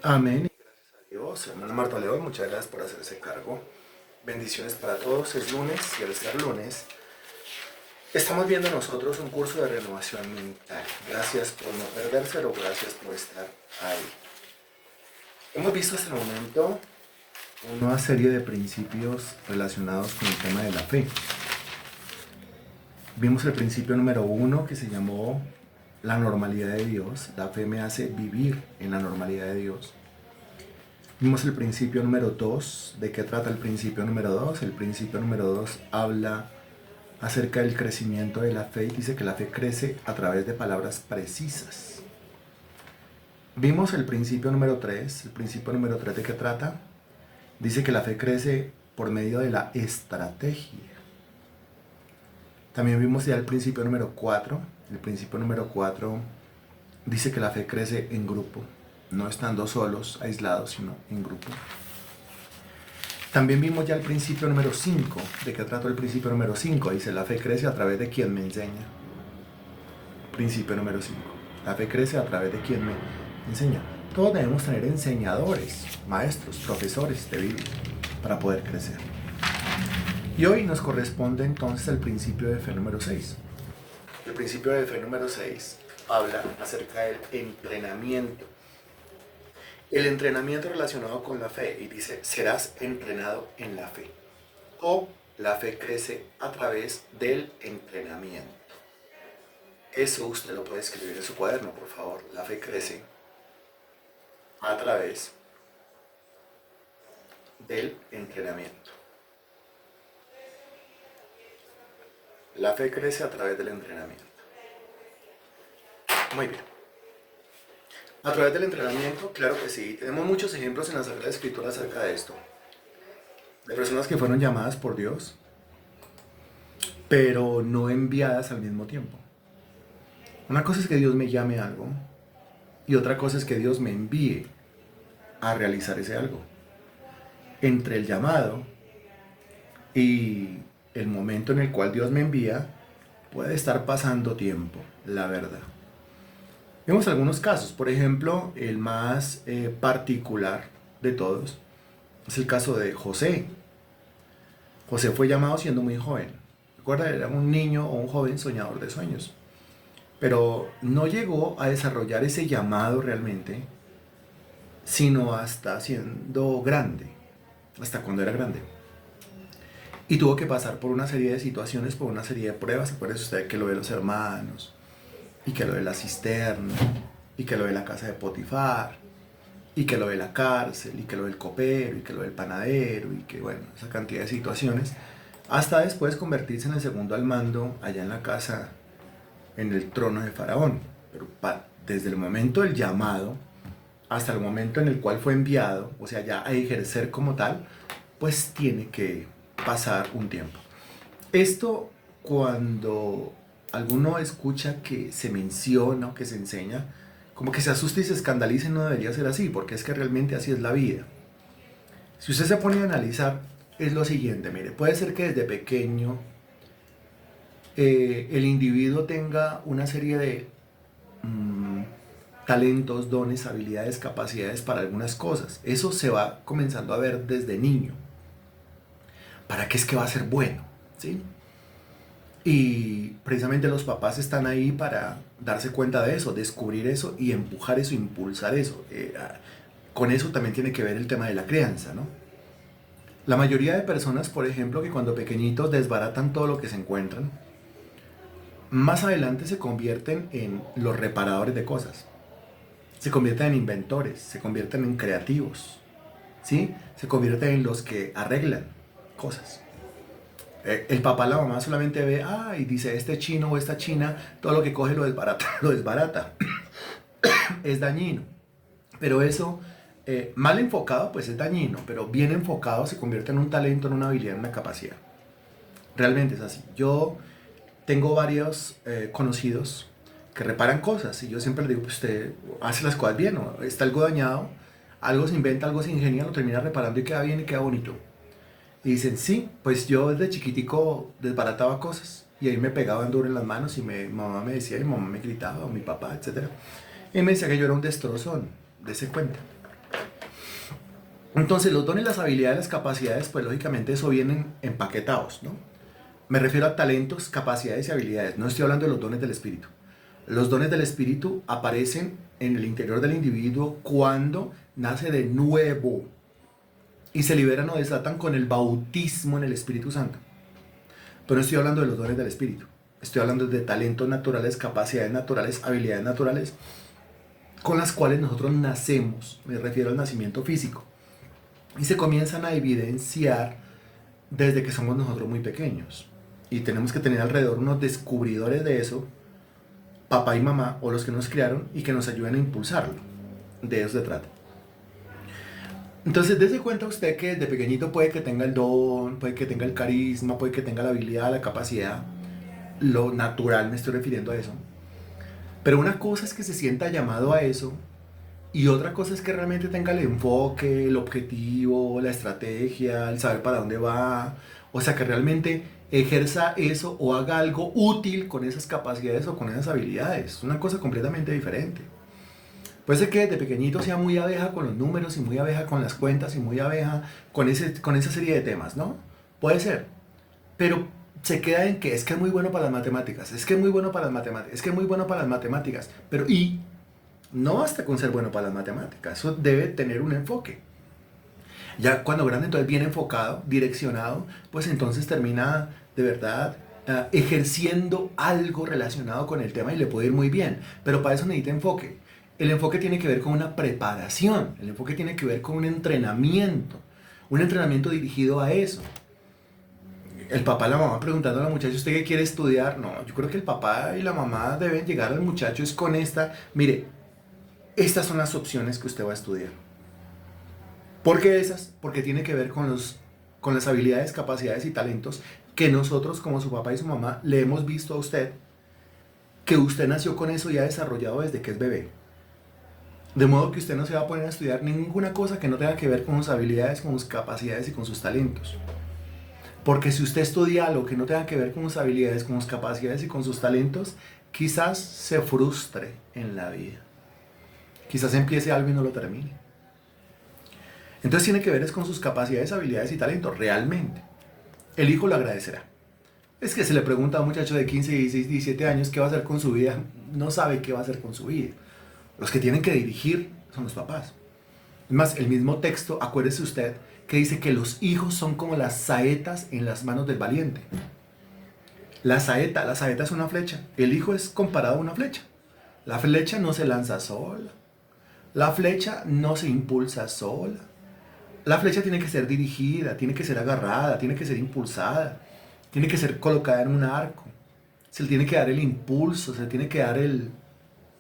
Amén. Y gracias a Dios. Hermano Marta León, muchas gracias por hacerse cargo. Bendiciones para todos. Es lunes y al ser lunes estamos viendo nosotros un curso de renovación mental. Gracias por no perdérselo, gracias por estar ahí. Hemos visto hasta el momento una serie de principios relacionados con el tema de la fe. Vimos el principio número 1 que se llamó la normalidad de Dios. La fe me hace vivir en la normalidad de Dios. Vimos el principio número 2. ¿De qué trata el principio número 2? El principio número 2 habla acerca del crecimiento de la fe y dice que la fe crece a través de palabras precisas. Vimos el principio número 3. El principio número 3 ¿de qué trata? Dice que la fe crece por medio de la estrategia. También vimos ya el principio número 4. El principio número 4 dice que la fe crece en grupo, no estando solos, aislados, sino en grupo. También vimos ya el principio número 5. ¿De qué trató el principio número 5? Dice, la fe crece a través de quien me enseña. Principio número 5. La fe crece a través de quien me enseña. Todos debemos tener enseñadores, maestros, profesores de Biblia para poder crecer. Y hoy nos corresponde entonces el principio de fe número 6. El principio de fe número 6 habla acerca del entrenamiento. El entrenamiento relacionado con la fe, y dice, serás entrenado en la fe. O la fe crece a través del entrenamiento. Eso usted lo puede escribir en su cuaderno, por favor. La fe crece a través del entrenamiento. La fe crece a través del entrenamiento. Muy bien. A través del entrenamiento, claro que sí. Tenemos muchos ejemplos en la Sagrada Escritura acerca de esto. De personas que fueron llamadas por Dios, pero no enviadas al mismo tiempo. Una cosa es que Dios me llame a algo y otra cosa es que Dios me envíe a realizar ese algo. Entre el llamado y el momento en el cual Dios me envía, puede estar pasando tiempo, la verdad. Vemos algunos casos, por ejemplo, el más particular de todos es el caso de José. José fue llamado siendo muy joven. Recuerda, era un niño o un joven soñador de sueños. Pero no llegó a desarrollar ese llamado realmente, sino hasta siendo grande, hasta cuando era grande. Y tuvo que pasar por una serie de situaciones, por una serie de pruebas. Acuérdese usted que lo de los hermanos, y que lo de la cisterna, y que lo de la casa de Potifar, y que lo de la cárcel, y que lo del copero, y que lo del panadero, y que bueno, esa cantidad de situaciones, hasta después convertirse en el segundo al mando allá en la casa, en el trono de Faraón. Pero desde el momento del llamado hasta el momento en el cual fue enviado, o sea, ya a ejercer como tal, pues tiene que pasar un tiempo. Esto cuando alguno escucha que se menciona o que se enseña, como que se asusta y se escandaliza, no debería ser así, porque es que realmente así es la vida. Si usted se pone a analizar, es lo siguiente, mire, puede ser que desde pequeño el individuo tenga una serie de talentos, dones, habilidades, capacidades para algunas cosas. Eso se va comenzando a ver desde niño. ¿Para qué es que va a ser bueno? ¿Sí? Y precisamente los papás están ahí para darse cuenta de eso, descubrir eso y empujar eso, impulsar eso. Con eso también tiene que ver el tema de la crianza, ¿no? La mayoría de personas, por ejemplo, que cuando pequeñitos desbaratan todo lo que se encuentran, más adelante se convierten en los reparadores de cosas. Se convierten en inventores, se convierten en creativos, ¿sí? Se convierten en los que arreglan cosas. El papá, la mamá solamente ve, y dice, este chino o esta china, todo lo que coge lo desbarata, lo desbarata. Es dañino. Pero eso, mal enfocado, pues es dañino, pero bien enfocado se convierte en un talento, en una habilidad, en una capacidad. Realmente es así. Yo tengo varios conocidos que reparan cosas y yo siempre le digo, pues usted hace las cosas bien, ¿no? Está algo dañado, algo se inventa, algo se ingenia, lo termina reparando y queda bien y queda bonito. Y dicen, sí, pues yo desde chiquitico desbarataba cosas y ahí me pegaban duro en las manos y mi mamá me decía, y mi mamá me gritaba, o mi papá, etc. Y me decía que yo era un destrozón, dese cuenta. Entonces los dones, las habilidades, las capacidades, pues lógicamente eso vienen empaquetados, ¿no? Me refiero a talentos, capacidades y habilidades. No estoy hablando de los dones del Espíritu. Los dones del Espíritu aparecen en el interior del individuo cuando nace de nuevo y se liberan o desatan con el bautismo en el Espíritu Santo. Pero no estoy hablando de los dones del Espíritu. Estoy hablando de talentos naturales, capacidades naturales, habilidades naturales con las cuales nosotros nacemos. Me refiero al nacimiento físico. Y se comienzan a evidenciar desde que somos nosotros muy pequeños. Y tenemos que tener alrededor unos descubridores de eso, papá y mamá, o los que nos criaron, y que nos ayuden a impulsarlo. De eso se trata. Entonces, dése cuenta usted que desde pequeñito puede que tenga el don, puede que tenga el carisma, puede que tenga la habilidad, la capacidad, lo natural, me estoy refiriendo a eso. Pero una cosa es que se sienta llamado a eso, y otra cosa es que realmente tenga el enfoque, el objetivo, la estrategia, el saber para dónde va. O sea, que realmente ejerza eso o haga algo útil con esas capacidades o con esas habilidades. Es una cosa completamente diferente. Puede ser que desde pequeñito sea muy abeja con los números y muy abeja con las cuentas y muy abeja con esa serie de temas, ¿no? Puede ser. Pero se queda en que es que es muy bueno para las matemáticas, es que es muy bueno para las matemáticas, es que es muy bueno para las matemáticas. Pero no basta con ser bueno para las matemáticas, eso debe tener un enfoque. Ya cuando grande, entonces bien enfocado, direccionado, pues entonces termina de verdad ejerciendo algo relacionado con el tema y le puede ir muy bien. Pero para eso necesita enfoque. El enfoque tiene que ver con una preparación, el enfoque tiene que ver con un entrenamiento dirigido a eso. El papá y la mamá preguntando a la muchacha, ¿usted qué quiere estudiar? No, yo creo que el papá y la mamá deben llegar al muchacho es con mire, estas son las opciones que usted va a estudiar. ¿Por qué esas? Porque tiene que ver con las habilidades, capacidades y talentos que nosotros como su papá y su mamá le hemos visto a usted, que usted nació con eso y ha desarrollado desde que es bebé. De modo que usted no se va a poner a estudiar ninguna cosa que no tenga que ver con sus habilidades, con sus capacidades y con sus talentos. Porque si usted estudia algo que no tenga que ver con sus habilidades, con sus capacidades y con sus talentos, quizás se frustre en la vida. Quizás empiece algo y no lo termine. Entonces tiene que ver es con sus capacidades, habilidades y talentos, realmente. El hijo lo agradecerá. Es que se le pregunta a un muchacho de 15, 16, 17 años qué va a hacer con su vida. No sabe qué va a hacer con su vida. Los que tienen que dirigir son los papás. Es más, el mismo texto, acuérdese usted, que dice que los hijos son como las saetas en las manos del valiente. La saeta es una flecha. El hijo es comparado a una flecha. La flecha no se lanza sola. La flecha no se impulsa sola. La flecha tiene que ser dirigida, tiene que ser agarrada, tiene que ser impulsada, tiene que ser colocada en un arco. Se le tiene que dar el impulso, se le tiene que dar el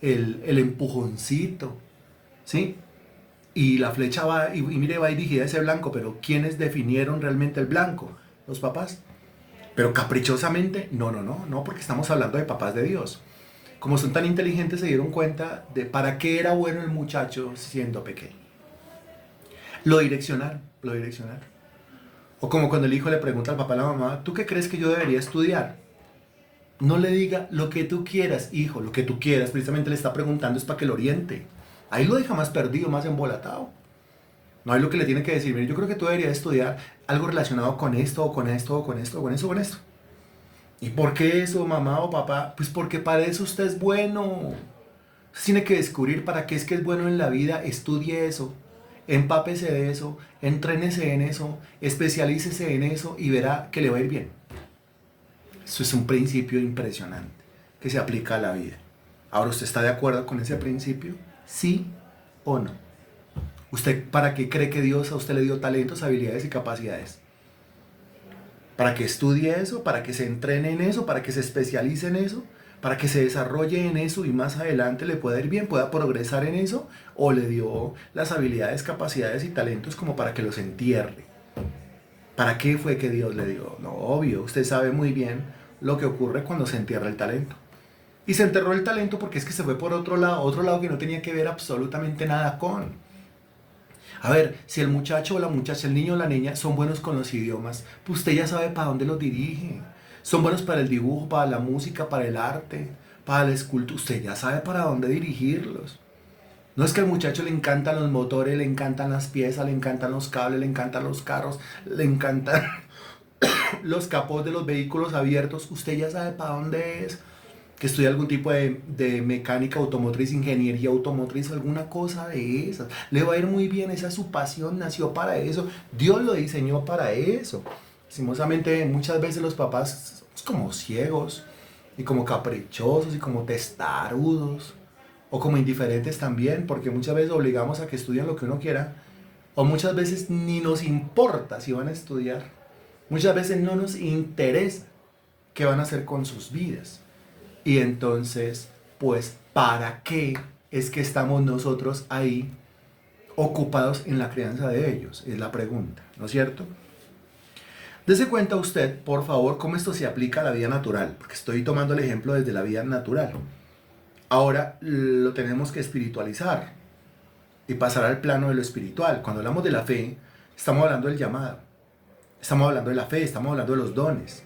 empujoncito, ¿sí? Y la flecha va, y mire, va dirigida a ese blanco, pero ¿quiénes definieron realmente el blanco? Los papás. Pero caprichosamente, no, porque estamos hablando de papás de Dios. Como son tan inteligentes, se dieron cuenta de para qué era bueno el muchacho siendo pequeño. Lo direccionaron. O como cuando el hijo le pregunta al papá y a la mamá, ¿tú qué crees que yo debería estudiar? No le diga lo que tú quieras, hijo, lo que tú quieras. Precisamente le está preguntando es para que lo oriente. Ahí lo deja más perdido, más embolatado. No hay lo que le tiene que decir, mire, yo creo que tú deberías estudiar algo relacionado con esto, o con esto, o con esto, o con esto, o con esto. ¿Y por qué eso, mamá o papá? Pues porque para eso usted es bueno. Usted tiene que descubrir para qué es que es bueno en la vida, estudie eso. Empápese de eso, entrénese en eso, especialícese en eso y verá que le va a ir bien. Eso es un principio impresionante que se aplica a la vida. Ahora, ¿usted está de acuerdo con ese principio? ¿Sí o no? ¿Usted para qué cree que Dios a usted le dio talentos, habilidades y capacidades? ¿Para que estudie eso? ¿Para que se entrene en eso? ¿Para que se especialice en eso? ¿Para que se desarrolle en eso y más adelante le pueda ir bien, pueda progresar en eso? ¿O le dio las habilidades, capacidades y talentos como para que los entierre? ¿Para qué fue que Dios le dio? No, obvio, usted sabe muy bien lo que ocurre cuando se entierra el talento. Y se enterró el talento porque es que se fue por otro lado que no tenía que ver absolutamente nada con. A ver, si el muchacho o la muchacha, el niño o la niña son buenos con los idiomas, pues usted ya sabe para dónde los dirige. Son buenos para el dibujo, para la música, para el arte, para la escultura. Usted ya sabe para dónde dirigirlos. No es que al muchacho le encantan los motores, le encantan las piezas, le encantan los cables, le encantan los carros, le encantan los capós de los vehículos abiertos. Usted ya sabe para dónde es. Que estudia algún tipo de mecánica automotriz, ingeniería automotriz, alguna cosa de esas. Le va a ir muy bien, esa es su pasión, nació para eso. Dios lo diseñó para eso. Lastimosamente, muchas veces los papás somos como ciegos y como caprichosos y como testarudos o como indiferentes también, porque muchas veces obligamos a que estudien lo que uno quiera, o muchas veces ni nos importa si van a estudiar, muchas veces no nos interesa qué van a hacer con sus vidas. Y entonces, pues, ¿para qué es que estamos nosotros ahí ocupados en la crianza de ellos? Es la pregunta, ¿no es cierto? Dese cuenta usted, por favor, cómo esto se aplica a la vida natural, porque estoy tomando el ejemplo desde la vida natural. Ahora lo tenemos que espiritualizar y pasar al plano de lo espiritual. Cuando hablamos de la fe, estamos hablando del llamado, estamos hablando de la fe, estamos hablando de los dones.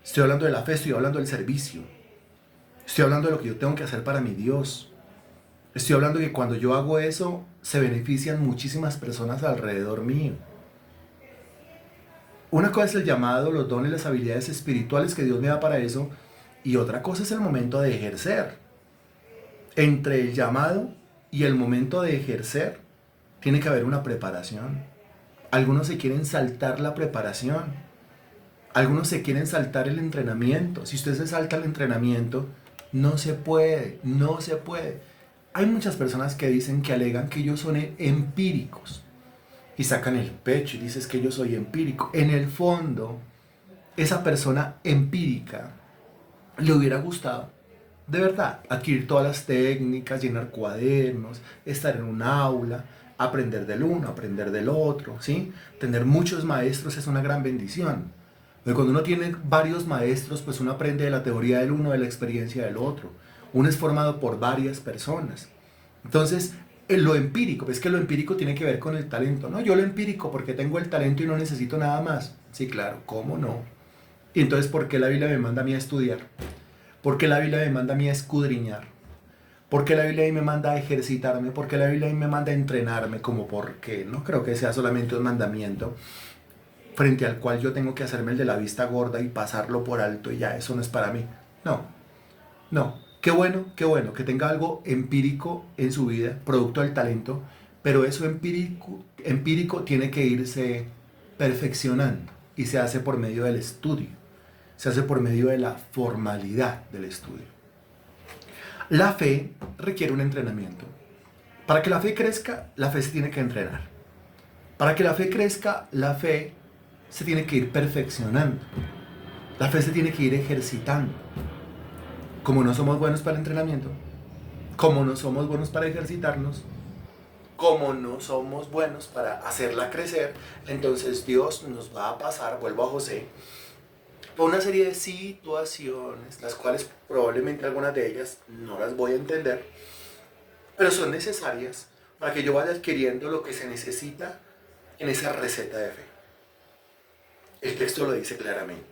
Estoy hablando de la fe, estoy hablando del servicio. Estoy hablando de lo que yo tengo que hacer para mi Dios. Estoy hablando de que cuando yo hago eso, se benefician muchísimas personas alrededor mío. Una cosa es el llamado, los dones, las habilidades espirituales que Dios me da para eso. Y otra cosa es el momento de ejercer. Entre el llamado y el momento de ejercer, tiene que haber una preparación. Algunos se quieren saltar la preparación. Algunos se quieren saltar el entrenamiento. Si usted se salta el entrenamiento, no se puede, no se puede. Hay muchas personas que dicen, que alegan que ellos son empíricos y sacan el pecho y dices que yo soy empírico. En el fondo, esa persona empírica le hubiera gustado, de verdad, adquirir todas las técnicas, llenar cuadernos, estar en un aula, aprender del uno, aprender del otro, ¿sí? Tener muchos maestros es una gran bendición. Porque cuando uno tiene varios maestros, pues uno aprende de la teoría del uno, de la experiencia del otro. Uno es formado por varias personas. Entonces, lo empírico, es que lo empírico tiene que ver con el talento. No, yo lo empírico porque tengo el talento y no necesito nada más. Sí, claro, ¿cómo no? Y entonces, ¿por qué la Biblia me manda a mí a estudiar? ¿Por qué la Biblia me manda a mí a escudriñar? ¿Por qué la Biblia ahí me manda a ejercitarme? ¿Por qué la Biblia ahí me manda a entrenarme? Como por qué. No creo que sea solamente un mandamiento frente al cual yo tengo que hacerme el de la vista gorda y pasarlo por alto y ya, eso no es para mí. No, no. Qué bueno que tenga algo empírico en su vida, producto del talento, pero eso empírico tiene que irse perfeccionando y se hace por medio del estudio, se hace por medio de la formalidad del estudio. La fe requiere un entrenamiento. Para que la fe crezca, la fe se tiene que entrenar. Para que la fe crezca, la fe se tiene que ir perfeccionando. La fe se tiene que ir ejercitando. Como no somos buenos para el entrenamiento, como no somos buenos para ejercitarnos, como no somos buenos para hacerla crecer, entonces Dios nos va a pasar, vuelvo a José, por una serie de situaciones, las cuales probablemente algunas de ellas no las voy a entender, pero son necesarias para que yo vaya adquiriendo lo que se necesita en esa receta de fe. El texto lo dice claramente.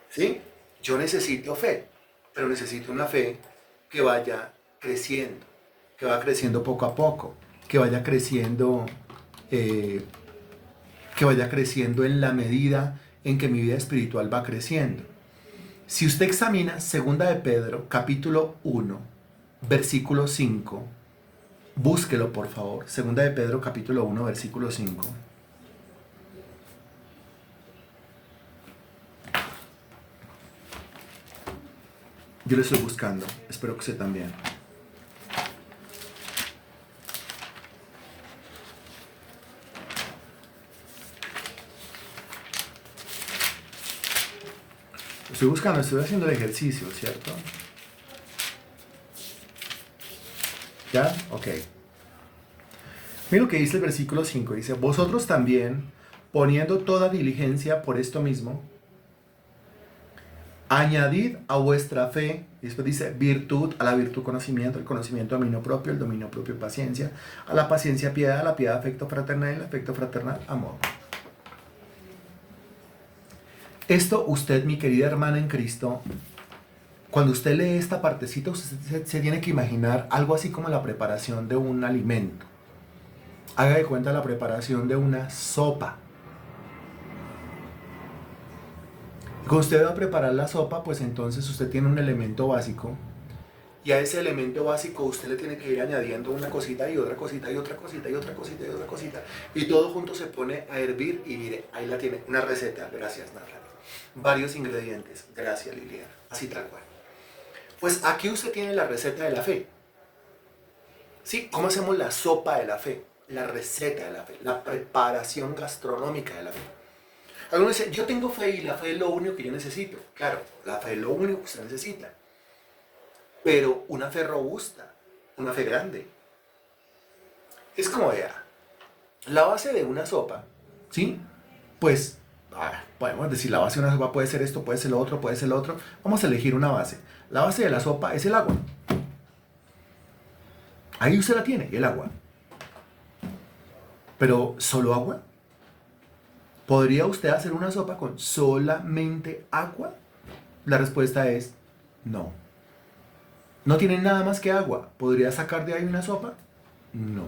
¿Sí? Yo necesito fe, pero necesito una fe que vaya creciendo, que vaya creciendo poco a poco, que vaya creciendo, en la medida en que mi vida espiritual va creciendo. Si usted examina 2 de Pedro, capítulo 1, versículo 5, búsquelo por favor, 2 de Pedro, capítulo 1, versículo 5. Yo lo estoy buscando, espero que usted también. Lo estoy buscando, estoy haciendo el ejercicio, ¿cierto? ¿Ya? Ok. Mira lo que dice el versículo 5, dice, vosotros también, poniendo toda diligencia por esto mismo, añadid a vuestra fe, y después dice virtud, a la virtud conocimiento, el conocimiento dominio propio, el dominio propio paciencia, a la paciencia piedad, a la piedad afecto fraternal, y el afecto fraternal amor. Esto usted, mi querida hermana en Cristo, Cuando usted lee esta partecita, usted se tiene que imaginar algo así como la preparación de un alimento. Haga de cuenta la preparación de una sopa. Y cuando usted va a preparar la sopa, pues entonces usted tiene un elemento básico. Y a ese elemento básico usted le tiene que ir añadiendo una cosita y otra cosita y otra cosita y otra cosita y otra cosita. Y todo junto se pone a hervir y mire, ahí la tiene, una receta. Gracias, Narra. Varios ingredientes. Gracias, Liliana. Así tal cual. Pues aquí usted tiene la receta de la fe. ¿Sí? ¿Cómo hacemos la sopa de la fe? La receta de la fe, la preparación gastronómica de la fe. Algunos dicen, yo tengo fe y la fe es lo único que yo necesito. Claro, la fe es lo único que usted necesita. Pero una fe robusta, una fe grande. Es como vea, la base de una sopa, ¿sí? Pues, podemos decir, la base de una sopa puede ser esto, puede ser lo otro, puede ser lo otro. Vamos a elegir una base. La base de la sopa es el agua. Ahí usted la tiene, el agua. Pero, ¿solo agua? ¿Podría usted hacer una sopa con solamente agua? La respuesta es no. ¿No tiene nada más que agua? ¿Podría sacar de ahí una sopa? No.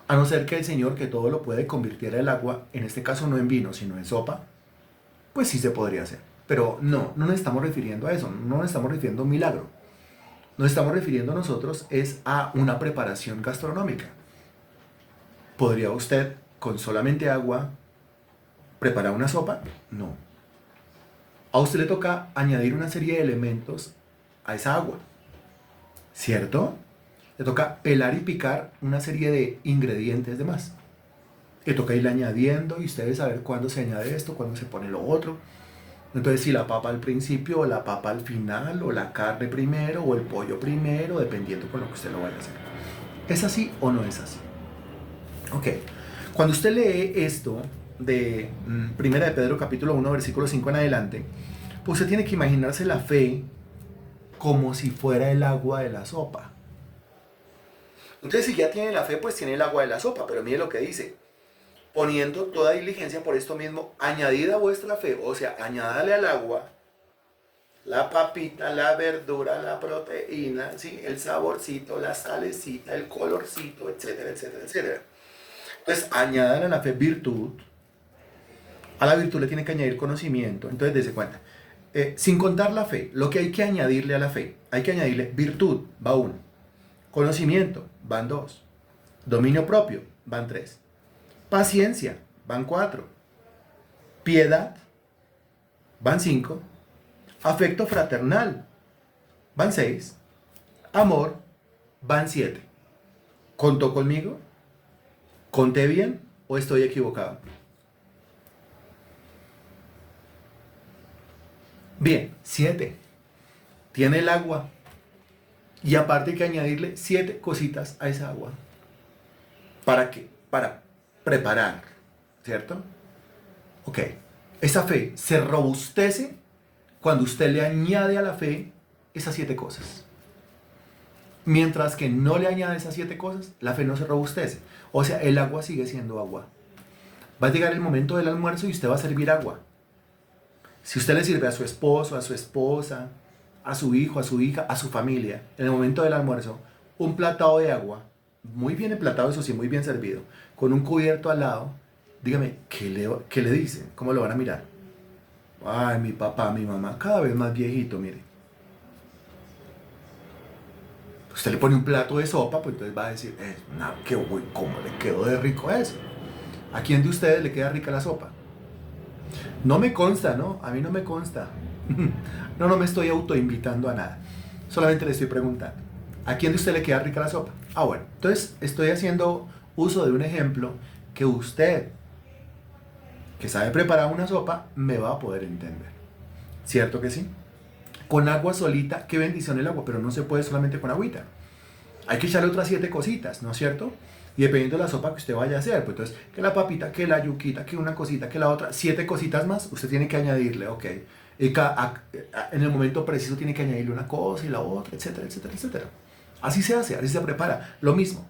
A no ser que el Señor, que todo lo puede, convirtiera el agua, en este caso no en vino, sino en sopa, pues sí se podría hacer. Pero no nos estamos refiriendo a eso, no nos estamos refiriendo a un milagro. Nos estamos refiriendo a nosotros es a una preparación gastronómica. ¿Podría usted con solamente agua preparar una sopa? No. A usted le toca añadir una serie de elementos a esa agua, ¿cierto? Le toca pelar y picar una serie de ingredientes de más. Le toca irle añadiendo y usted debe saber cuándo se añade esto, cuándo se pone lo otro. Entonces, si la papa al principio, o la papa al final, o la carne primero, o el pollo primero, dependiendo con lo que usted lo vaya a hacer. ¿Es así o no es así? Ok. Cuando usted lee esto de Primera de Pedro capítulo 1, versículo 5 en adelante, pues usted tiene que imaginarse la fe como si fuera el agua de la sopa. Entonces, si ya tiene la fe, pues tiene el agua de la sopa. Pero mire lo que dice. Poniendo toda diligencia por esto mismo, añadida vuestra fe, o sea, añádale al agua la papita, la verdura, la proteína, ¿sí? El saborcito, la salecita, el colorcito, etcétera, etcétera, etcétera. Entonces, añádale a la fe virtud. A la virtud le tiene que añadir conocimiento. Entonces, dése cuenta. Sin contar la fe, lo que hay que añadirle a la fe, hay que añadirle virtud, va 1. Conocimiento, van 2. Dominio propio, van 3. Paciencia, van 4. Piedad, van 5. Afecto fraternal, van 6. Amor, van 7. ¿Contó conmigo? ¿Conté bien o estoy equivocado? Bien, 7. Tiene el agua. Y aparte hay que añadirle 7 cositas a esa agua. ¿Para qué? Para preparar, ¿cierto? Ok. Esa fe se robustece cuando usted le añade a la fe esas 7 cosas. Mientras que no le añade esas 7 cosas, la fe no se robustece. O sea, el agua sigue siendo agua. Va a llegar el momento del almuerzo y usted va a servir agua. Si usted le sirve a su esposo, a su esposa, a su hijo, a su hija, a su familia, en el momento del almuerzo, un platado de agua, muy bien emplatado, eso sí, muy bien servido, con un cubierto al lado, dígame, ¿qué le dicen? ¿Cómo lo van a mirar? Ay, mi papá, mi mamá, cada vez más viejito, mire. Usted le pone un plato de sopa, pues entonces va a decir, no, ¿cómo le quedó de rico eso? ¿A quién de ustedes le queda rica la sopa? No me consta, ¿no? A mí no me consta. No me estoy autoinvitando a nada. Solamente le estoy preguntando. ¿A quién de usted le queda rica la sopa? Bueno. Entonces estoy haciendo uso de un ejemplo que usted, que sabe preparar una sopa, me va a poder entender. ¿Cierto que sí? Con agua solita, qué bendición el agua, pero no se puede solamente con agüita. Hay que echarle otras 7 cositas, ¿no es cierto? Y dependiendo de la sopa que usted vaya a hacer, pues entonces, que la papita, que la yuquita, que una cosita, que la otra, 7 cositas más, usted tiene que añadirle, ok. Y en el momento preciso tiene que añadirle una cosa y la otra, etcétera, etcétera, etcétera. Así se hace, así se prepara, lo mismo.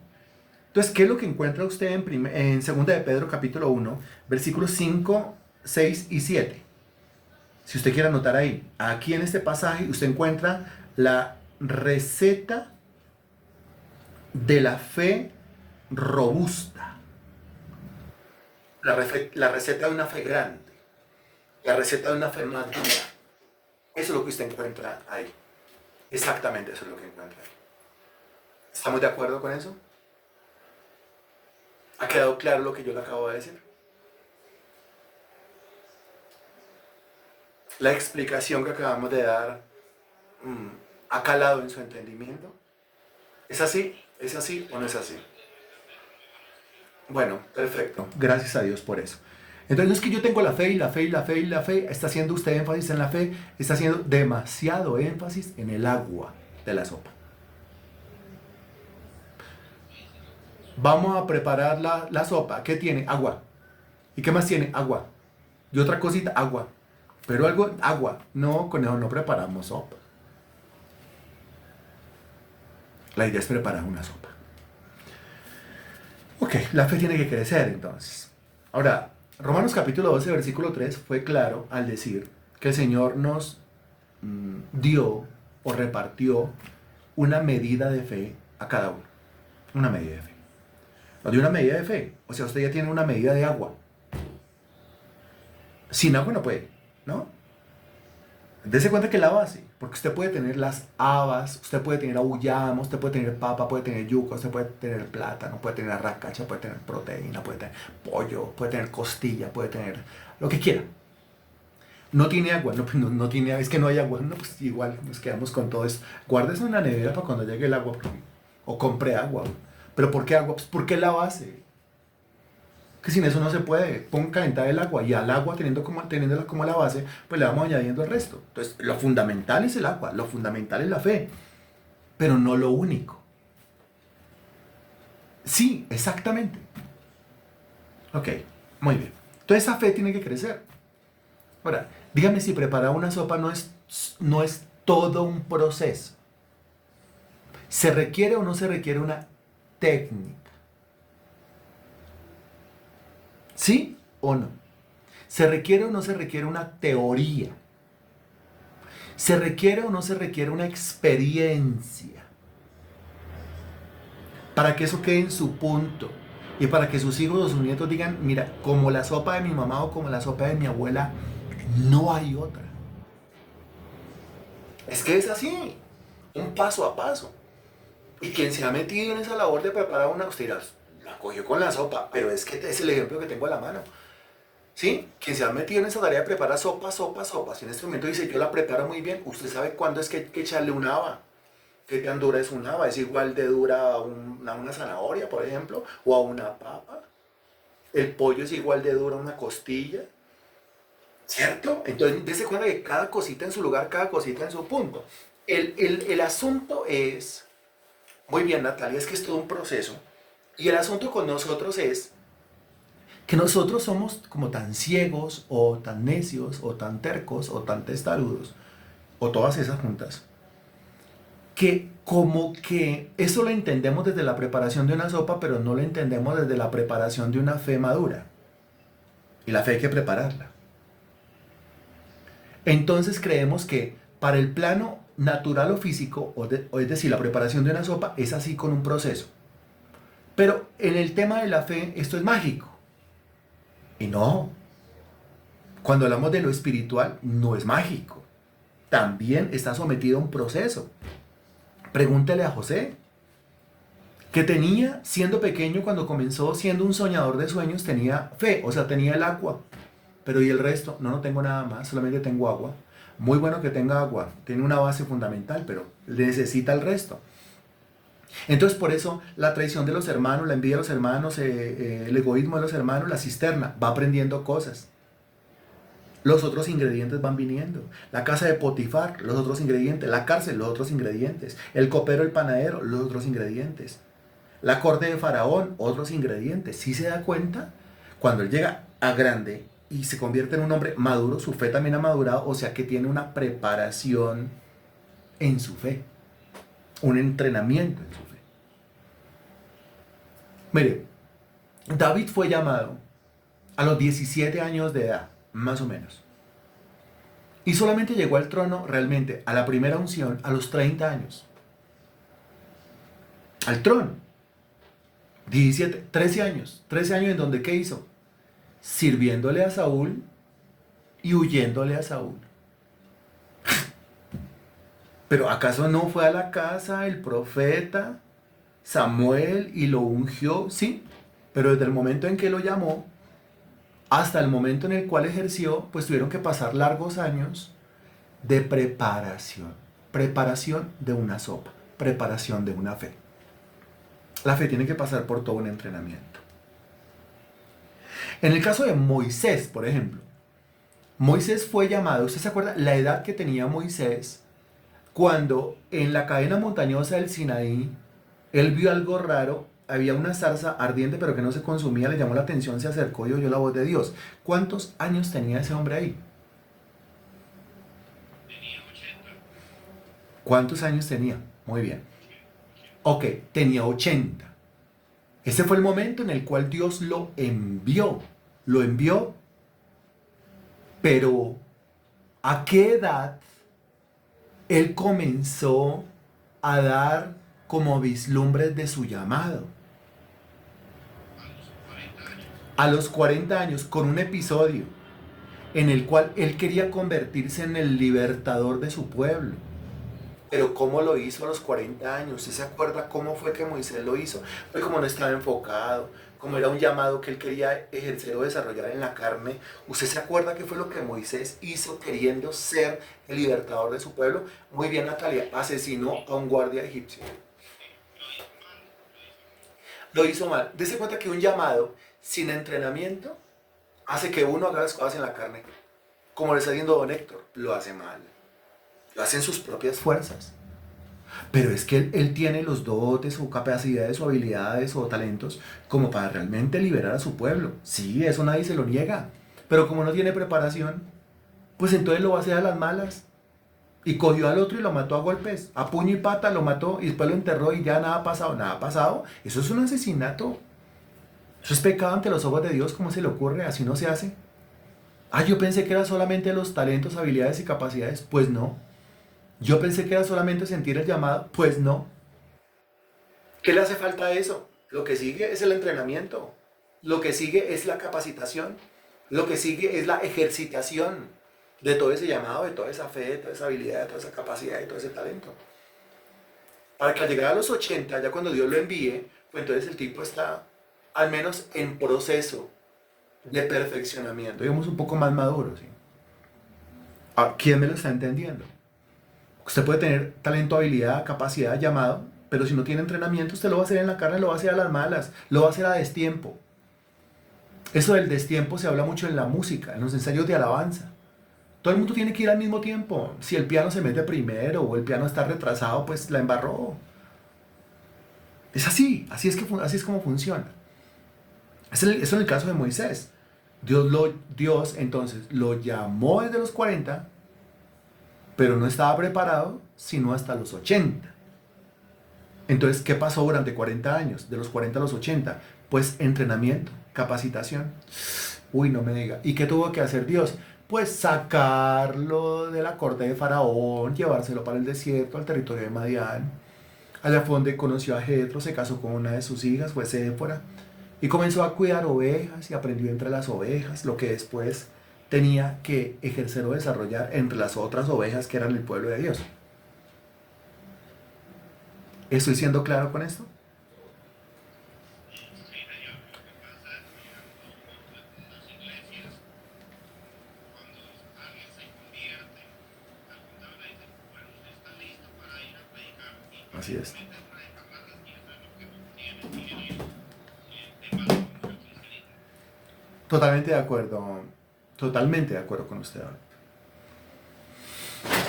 Entonces, ¿qué es lo que encuentra usted en 2 de Pedro capítulo 1, versículos 5, 6 y 7? Si usted quiere anotar ahí, aquí en este pasaje usted encuentra la receta de la fe robusta, la receta de una fe grande, la receta de una fe madura. Eso es lo que usted encuentra ahí. Exactamente eso es lo que encuentra ahí. ¿Estamos de acuerdo con eso? ¿Ha quedado claro lo que yo le acabo de decir? La explicación que acabamos de dar ha calado en su entendimiento. ¿Es así? ¿Es así o no es así? Bueno, perfecto. Gracias a Dios por eso. Entonces no es que yo tengo la fe y la fe y la fe y la fe. Está haciendo usted énfasis en la fe. Está haciendo demasiado énfasis en el agua de la sopa. Vamos a preparar la sopa. ¿Qué tiene? Agua. ¿Y qué más tiene? Agua. Y otra cosita, agua. Pero algo, agua. No, con eso no preparamos sopa. La idea es preparar una sopa. Ok, la fe tiene que crecer entonces. Ahora, Romanos capítulo 12, versículo 3 fue claro al decir que el Señor nos dio o repartió una medida de fe a cada uno. Una medida de fe. Nos dio una medida de fe. O sea, usted ya tiene una medida de agua. Sin agua no puede, ¿no? Dese cuenta que la base, porque usted puede tener las habas, usted puede tener auyama, usted puede tener papa, puede tener yuca, usted puede tener plátano, puede tener arracacha, puede tener proteína, puede tener pollo, puede tener costilla, puede tener lo que quiera. No tiene agua, no tiene agua, es que no hay agua, no, pues igual nos quedamos con todo eso. Guárdese en la nevera para cuando llegue el agua, o compre agua. ¿Pero por qué agua? Pues porque la base. Que sin eso no se puede. Pon calentar el agua y al agua teniéndola como la base, pues le vamos añadiendo el resto. Entonces, lo fundamental es el agua, lo fundamental es la fe, pero no lo único. Sí, exactamente. Ok, muy bien. Entonces esa fe tiene que crecer. Ahora, dígame si preparar una sopa no es todo un proceso. ¿Se requiere o no se requiere una técnica? ¿Sí o no? ¿Se requiere o no se requiere una teoría? ¿Se requiere o no se requiere una experiencia para que eso quede en su punto? Y para que sus hijos o sus nietos digan, mira, como la sopa de mi mamá o como la sopa de mi abuela, no hay otra. Es que es así, un paso a paso. Y quien se ha metido en esa labor de preparar una, usted dirá, la cogió con la sopa, pero es que es el ejemplo que tengo a la mano. ¿Sí? Quien se ha metido en esa tarea de preparar sopa. Si en este momento dice, yo la preparo muy bien, usted sabe cuándo es que hay que echarle una haba. ¿Qué tan dura es una haba? ¿Es igual de dura a una zanahoria, por ejemplo? ¿O a una papa? ¿El pollo es igual de dura a una costilla? ¿Cierto? Entonces, dése cuenta que cada cosita en su lugar, cada cosita en su punto. El asunto es, muy bien, Natalia, es que es todo un proceso. Y el asunto con nosotros es que nosotros somos como tan ciegos o tan necios o tan tercos o tan testarudos o todas esas juntas que como que eso lo entendemos desde la preparación de una sopa pero no lo entendemos desde la preparación de una fe madura y la fe hay que prepararla. Entonces creemos que para el plano natural o físico o es decir la preparación de una sopa es así con un proceso, pero en el tema de la fe esto es mágico. Y no, cuando hablamos de lo espiritual, no es mágico. También está sometido a un proceso. Pregúntele a José, que tenía, siendo pequeño, cuando comenzó siendo un soñador de sueños, tenía fe, o sea, tenía el agua. Pero ¿y el resto? No, no tengo nada más, solamente tengo agua. Muy bueno que tenga agua, tiene una base fundamental, pero necesita el resto. Entonces por eso la traición de los hermanos, la envidia de los hermanos, el egoísmo de los hermanos, la cisterna, va aprendiendo cosas. Los otros ingredientes van viniendo. La casa de Potifar, los otros ingredientes. La cárcel, los otros ingredientes. El copero, el panadero, los otros ingredientes. La corte de Faraón, otros ingredientes. ¿Sí se da cuenta? Cuando él llega a grande y se convierte en un hombre maduro, su fe también ha madurado, o sea que tiene una preparación en su fe. Un entrenamiento en su fe. Mire, David fue llamado a los 17 años de edad, más o menos. Y solamente llegó al trono realmente, a la primera unción, a los 30 años. Al trono. 13 años. 13 años en donde, ¿qué hizo? Sirviéndole a Saúl y huyéndole a Saúl. Pero ¿acaso no fue a la casa el profeta Samuel y lo ungió? Sí, pero desde el momento en que lo llamó hasta el momento en el cual ejerció, pues tuvieron que pasar largos años de preparación. Preparación de una sopa, preparación de una fe. La fe tiene que pasar por todo un entrenamiento. En el caso de Moisés, por ejemplo, Moisés fue llamado, ¿usted se acuerda la edad que tenía Moisés cuando en la cadena montañosa del Sinaí él vio algo raro? Había una zarza ardiente pero que no se consumía, le llamó la atención, se acercó y oyó la voz de Dios. ¿Cuántos años tenía ese hombre ahí? ¿Cuántos años tenía? Muy bien. Ok, tenía 80. Ese fue el momento en el cual Dios lo envió. Lo envió, pero ¿a qué edad él comenzó a dar como vislumbres de su llamado? A los 40 años, con un episodio en el cual él quería convertirse en el libertador de su pueblo. Pero ¿cómo lo hizo a los 40 años? ¿Usted se acuerda cómo fue que Moisés lo hizo? Fue como no estaba enfocado, como era un llamado que él quería ejercer o desarrollar en la carne. ¿Usted se acuerda qué fue lo que Moisés hizo queriendo ser el libertador de su pueblo? Muy bien, Natalia, asesinó a un guardia egipcio. Lo hizo mal. Dese cuenta que un llamado sin entrenamiento hace que uno haga las cosas en la carne. Como le está diciendo don Héctor, lo hace mal. Lo hace en sus propias fuerzas. Pero es que él tiene los dotes o capacidades o habilidades o talentos como para realmente liberar a su pueblo. Sí, eso nadie se lo niega. Pero como no tiene preparación, pues entonces lo va a hacer a las malas. Y cogió al otro y lo mató a golpes. A puño y pata lo mató y después lo enterró y ya nada ha pasado. Nada ha pasado. Eso es un asesinato. Eso es pecado ante los ojos de Dios. ¿Cómo se le ocurre? Así no se hace. Ah, yo pensé que era solamente los talentos, habilidades y capacidades. Pues no. Yo pensé que era solamente sentir el llamado. Pues no. ¿Qué le hace falta a eso? Lo que sigue es el entrenamiento. Lo que sigue es la capacitación. Lo que sigue es la ejercitación de todo ese llamado, de toda esa fe, de toda esa habilidad, de toda esa capacidad, de todo ese talento. Para que al llegar a los 80, ya cuando Dios lo envíe, pues entonces el tipo está al menos en proceso de perfeccionamiento, digamos un poco más maduro, ¿sí? ¿A quién me lo está entendiendo? Usted puede tener talento, habilidad, capacidad, llamado, pero si no tiene entrenamiento, usted lo va a hacer en la carne, lo va a hacer a las malas, lo va a hacer a destiempo. Eso del destiempo se habla mucho en la música, en los ensayos de alabanza. Todo el mundo tiene que ir al mismo tiempo. Si el piano se mete primero o el piano está retrasado, pues la embarró. Es así, así es como funciona. Eso en el caso de Moisés. Dios entonces lo llamó desde los 40, pero no estaba preparado sino hasta los 80. Entonces, ¿qué pasó durante 40 años? De los 40 a los 80. Pues entrenamiento, capacitación. Uy, no me diga. ¿Y qué tuvo que hacer Dios? Pues sacarlo de la corte de Faraón, llevárselo para el desierto, al territorio de Madián. Allá fue donde conoció a Jetro, se casó con una de sus hijas, fue Séfora, y comenzó a cuidar ovejas y aprendió entre las ovejas lo que después tenía que ejercer o desarrollar entre las otras ovejas que eran el pueblo de Dios. ¿Estoy siendo claro con esto? Así es. Totalmente de acuerdo. Totalmente de acuerdo con usted.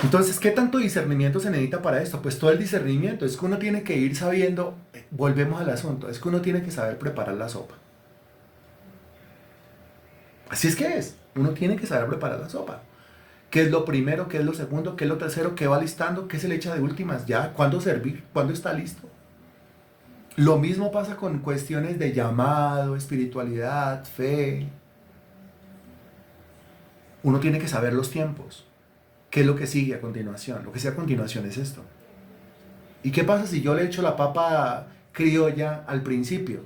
Entonces, ¿qué tanto discernimiento se necesita para esto? Pues todo el discernimiento. Es que uno tiene que ir sabiendo, volvemos al asunto, es que uno tiene que saber preparar la sopa. Así es que es. Uno tiene que saber preparar la sopa. ¿Qué es lo primero? ¿Qué es lo segundo? ¿Qué es lo tercero? ¿Qué va listando? ¿Qué se le echa de últimas? ¿Ya? ¿Cuándo servir? ¿Cuándo está listo? Lo mismo pasa con cuestiones de llamado, espiritualidad, fe. Uno tiene que saber los tiempos. ¿Qué es lo que sigue a continuación? Lo que sigue a continuación es esto. ¿Y qué pasa si yo le echo la papa criolla al principio?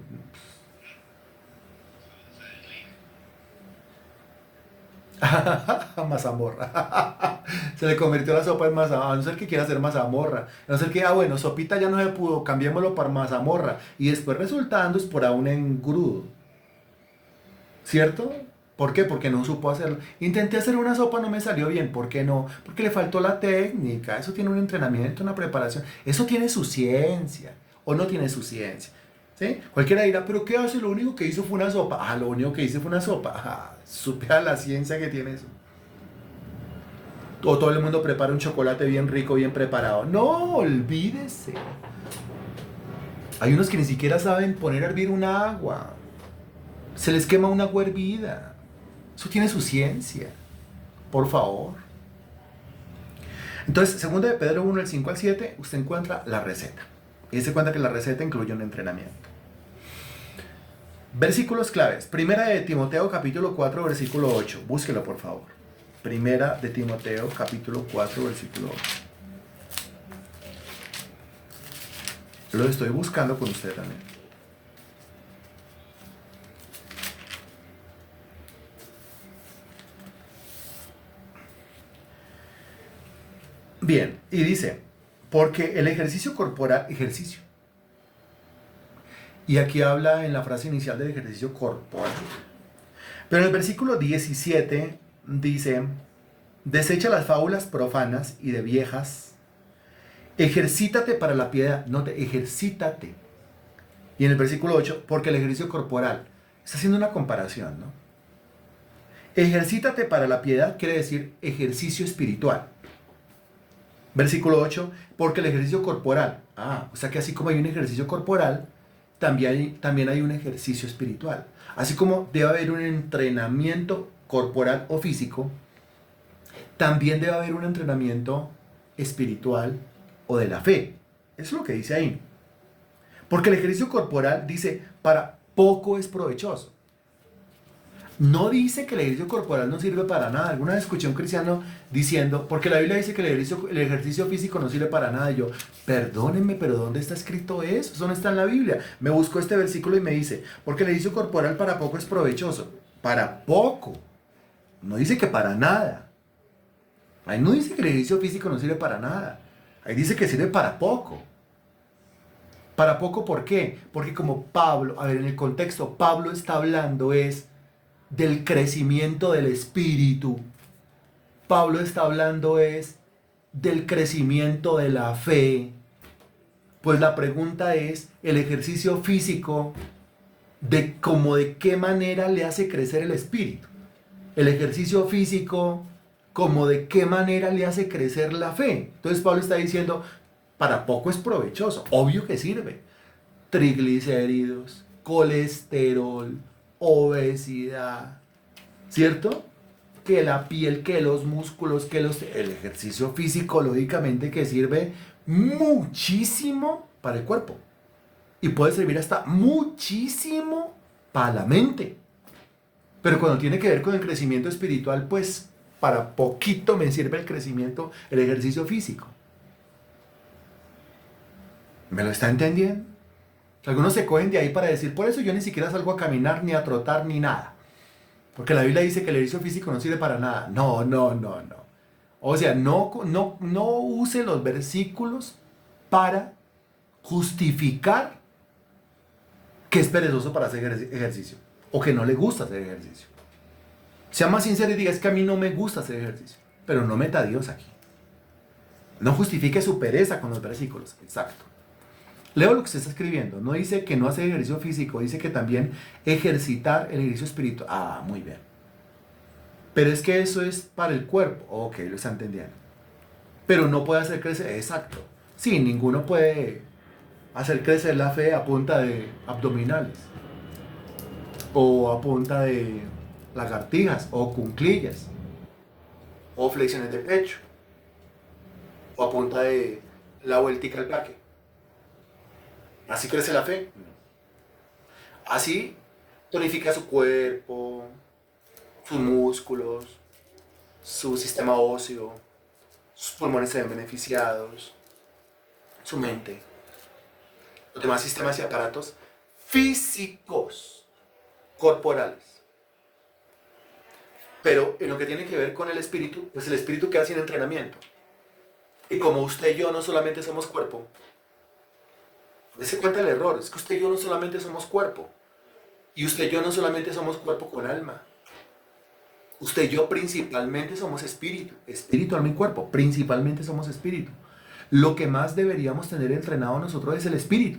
Mazamorra. Se le convirtió la sopa en mazamorra. A no ser que quiera hacer mazamorra. A no ser que, bueno, sopita ya no se pudo, cambiémoslo para mazamorra. Y después resultando es por un engrudo. ¿Cierto? ¿Por qué? Porque no supo hacerlo. Intenté hacer una sopa, no me salió bien. ¿Por qué no? Porque le faltó la técnica. Eso tiene un entrenamiento, una preparación. Eso tiene su ciencia. ¿O no tiene su ciencia? ¿Sí? Cualquiera dirá, ¿pero qué hace? Lo único que hizo fue una sopa. Ah, lo único que hice fue una sopa. Ah, supe a la ciencia que tiene eso. O todo el mundo prepara un chocolate bien rico, bien preparado. No, olvídese. Hay unos que ni siquiera saben poner a hervir un agua. Se les quema una agua hervida. Eso tiene su ciencia. Por favor. Entonces, segunda de Pedro 1, del 5 al 7, usted encuentra la receta. Y se cuenta que la receta incluye un entrenamiento. Versículos claves. Primera de Timoteo, capítulo 4, versículo 8. Búsquelo, por favor. Primera de Timoteo, capítulo 4, versículo 8. Lo estoy buscando con usted también. Bien, y dice, porque el ejercicio corporal, ejercicio. Y aquí habla en la frase inicial del ejercicio corporal. Pero en el versículo 17 dice, desecha las fábulas profanas y de viejas, ejercítate para la piedad, no te ejercítate. Y en el versículo 8, porque el ejercicio corporal, está haciendo una comparación, ¿no? Ejercítate para la piedad quiere decir ejercicio espiritual. Versículo 8, porque el ejercicio corporal, o sea que así como hay un ejercicio corporal, también hay un ejercicio espiritual. Así como debe haber un entrenamiento corporal o físico, también debe haber un entrenamiento espiritual o de la fe. Eso es lo que dice ahí. Porque el ejercicio corporal dice, para poco es provechoso. No dice que el ejercicio corporal no sirve para nada. Alguna vez escuché a un cristiano diciendo, porque la Biblia dice que el ejercicio físico no sirve para nada. Y yo, perdónenme, pero ¿dónde está escrito eso? Eso no está en la Biblia. Me busco este versículo y me dice, porque el ejercicio corporal para poco es provechoso. Para poco. No dice que para nada. Ahí no dice que el ejercicio físico no sirve para nada. Ahí dice que sirve para poco. ¿Para poco por qué? Porque como Pablo, a ver, en el contexto, Pablo está hablando del crecimiento del espíritu. Pablo está hablando del crecimiento de la fe. Pues la pregunta es, el ejercicio físico, de qué manera le hace crecer el espíritu. El ejercicio físico, como de qué manera le hace crecer la fe. Entonces Pablo está diciendo, para poco es provechoso, obvio que sirve. Triglicéridos, colesterol, obesidad, ¿cierto? Que la piel, que los músculos, el ejercicio físico, lógicamente, que sirve muchísimo para el cuerpo. Y puede servir hasta muchísimo para la mente. Pero cuando tiene que ver con el crecimiento espiritual, pues para poquito me sirve el crecimiento, el ejercicio físico. ¿Me lo está entendiendo? Algunos se cogen de ahí para decir, por eso yo ni siquiera salgo a caminar, ni a trotar, ni nada. Porque la Biblia dice que el ejercicio físico no sirve para nada. No. O sea, no use los versículos para justificar que es perezoso para hacer ejercicio. O que no le gusta hacer ejercicio. Sea más sincero y diga, es que a mí no me gusta hacer ejercicio. Pero no meta a Dios aquí. No justifique su pereza con los versículos. Exacto. Leo lo que usted está escribiendo. No dice que no hace ejercicio físico, dice que también ejercitar el ejercicio espiritual. Muy bien. Pero es que eso es para el cuerpo. Ok, lo está entendiendo. Pero no puede hacer crecer. Exacto. Sí, ninguno puede hacer crecer la fe a punta de abdominales. O a punta de lagartijas. O cunclillas. O flexiones de pecho. O a punta de la vueltica al parque. Así crece la fe. Así tonifica su cuerpo, sus músculos, su sistema óseo. sus pulmones se ven beneficiados, su mente, los demás sistemas y aparatos físicos, corporales. Pero en lo que tiene que ver con el espíritu, pues el espíritu queda sin entrenamiento. Y como usted y yo no solamente somos cuerpo, se cuenta el error, es que usted y yo no solamente somos cuerpo, y usted y yo no solamente somos cuerpo con alma. Usted y yo principalmente somos espíritu, espíritu, alma y cuerpo, principalmente somos espíritu. Lo que más deberíamos tener entrenado nosotros es el espíritu.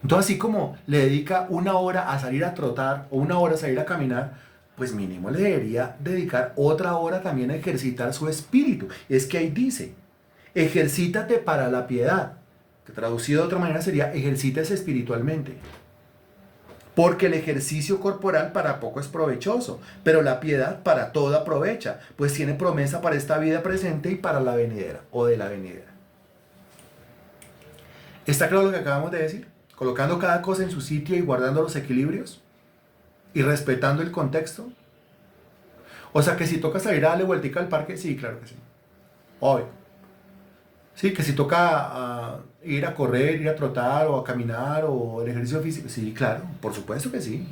Entonces, así como le dedica una hora a salir a trotar o una hora a salir a caminar, pues mínimo le debería dedicar otra hora también a ejercitar su espíritu. Es que ahí dice, ejercítate para la piedad, que traducido de otra manera sería ejercítese espiritualmente. Porque el ejercicio corporal para poco es provechoso, pero la piedad para todo aprovecha, pues tiene promesa para esta vida presente y para la venidera o de la venidera. ¿Está claro lo que acabamos de decir? Colocando cada cosa en su sitio y guardando los equilibrios y respetando el contexto. O sea que si toca salir a darle vueltica al parque, sí, claro que sí. Obvio. Sí, que si toca ir a correr, ir a trotar o a caminar o el ejercicio físico, sí, claro, por supuesto que sí.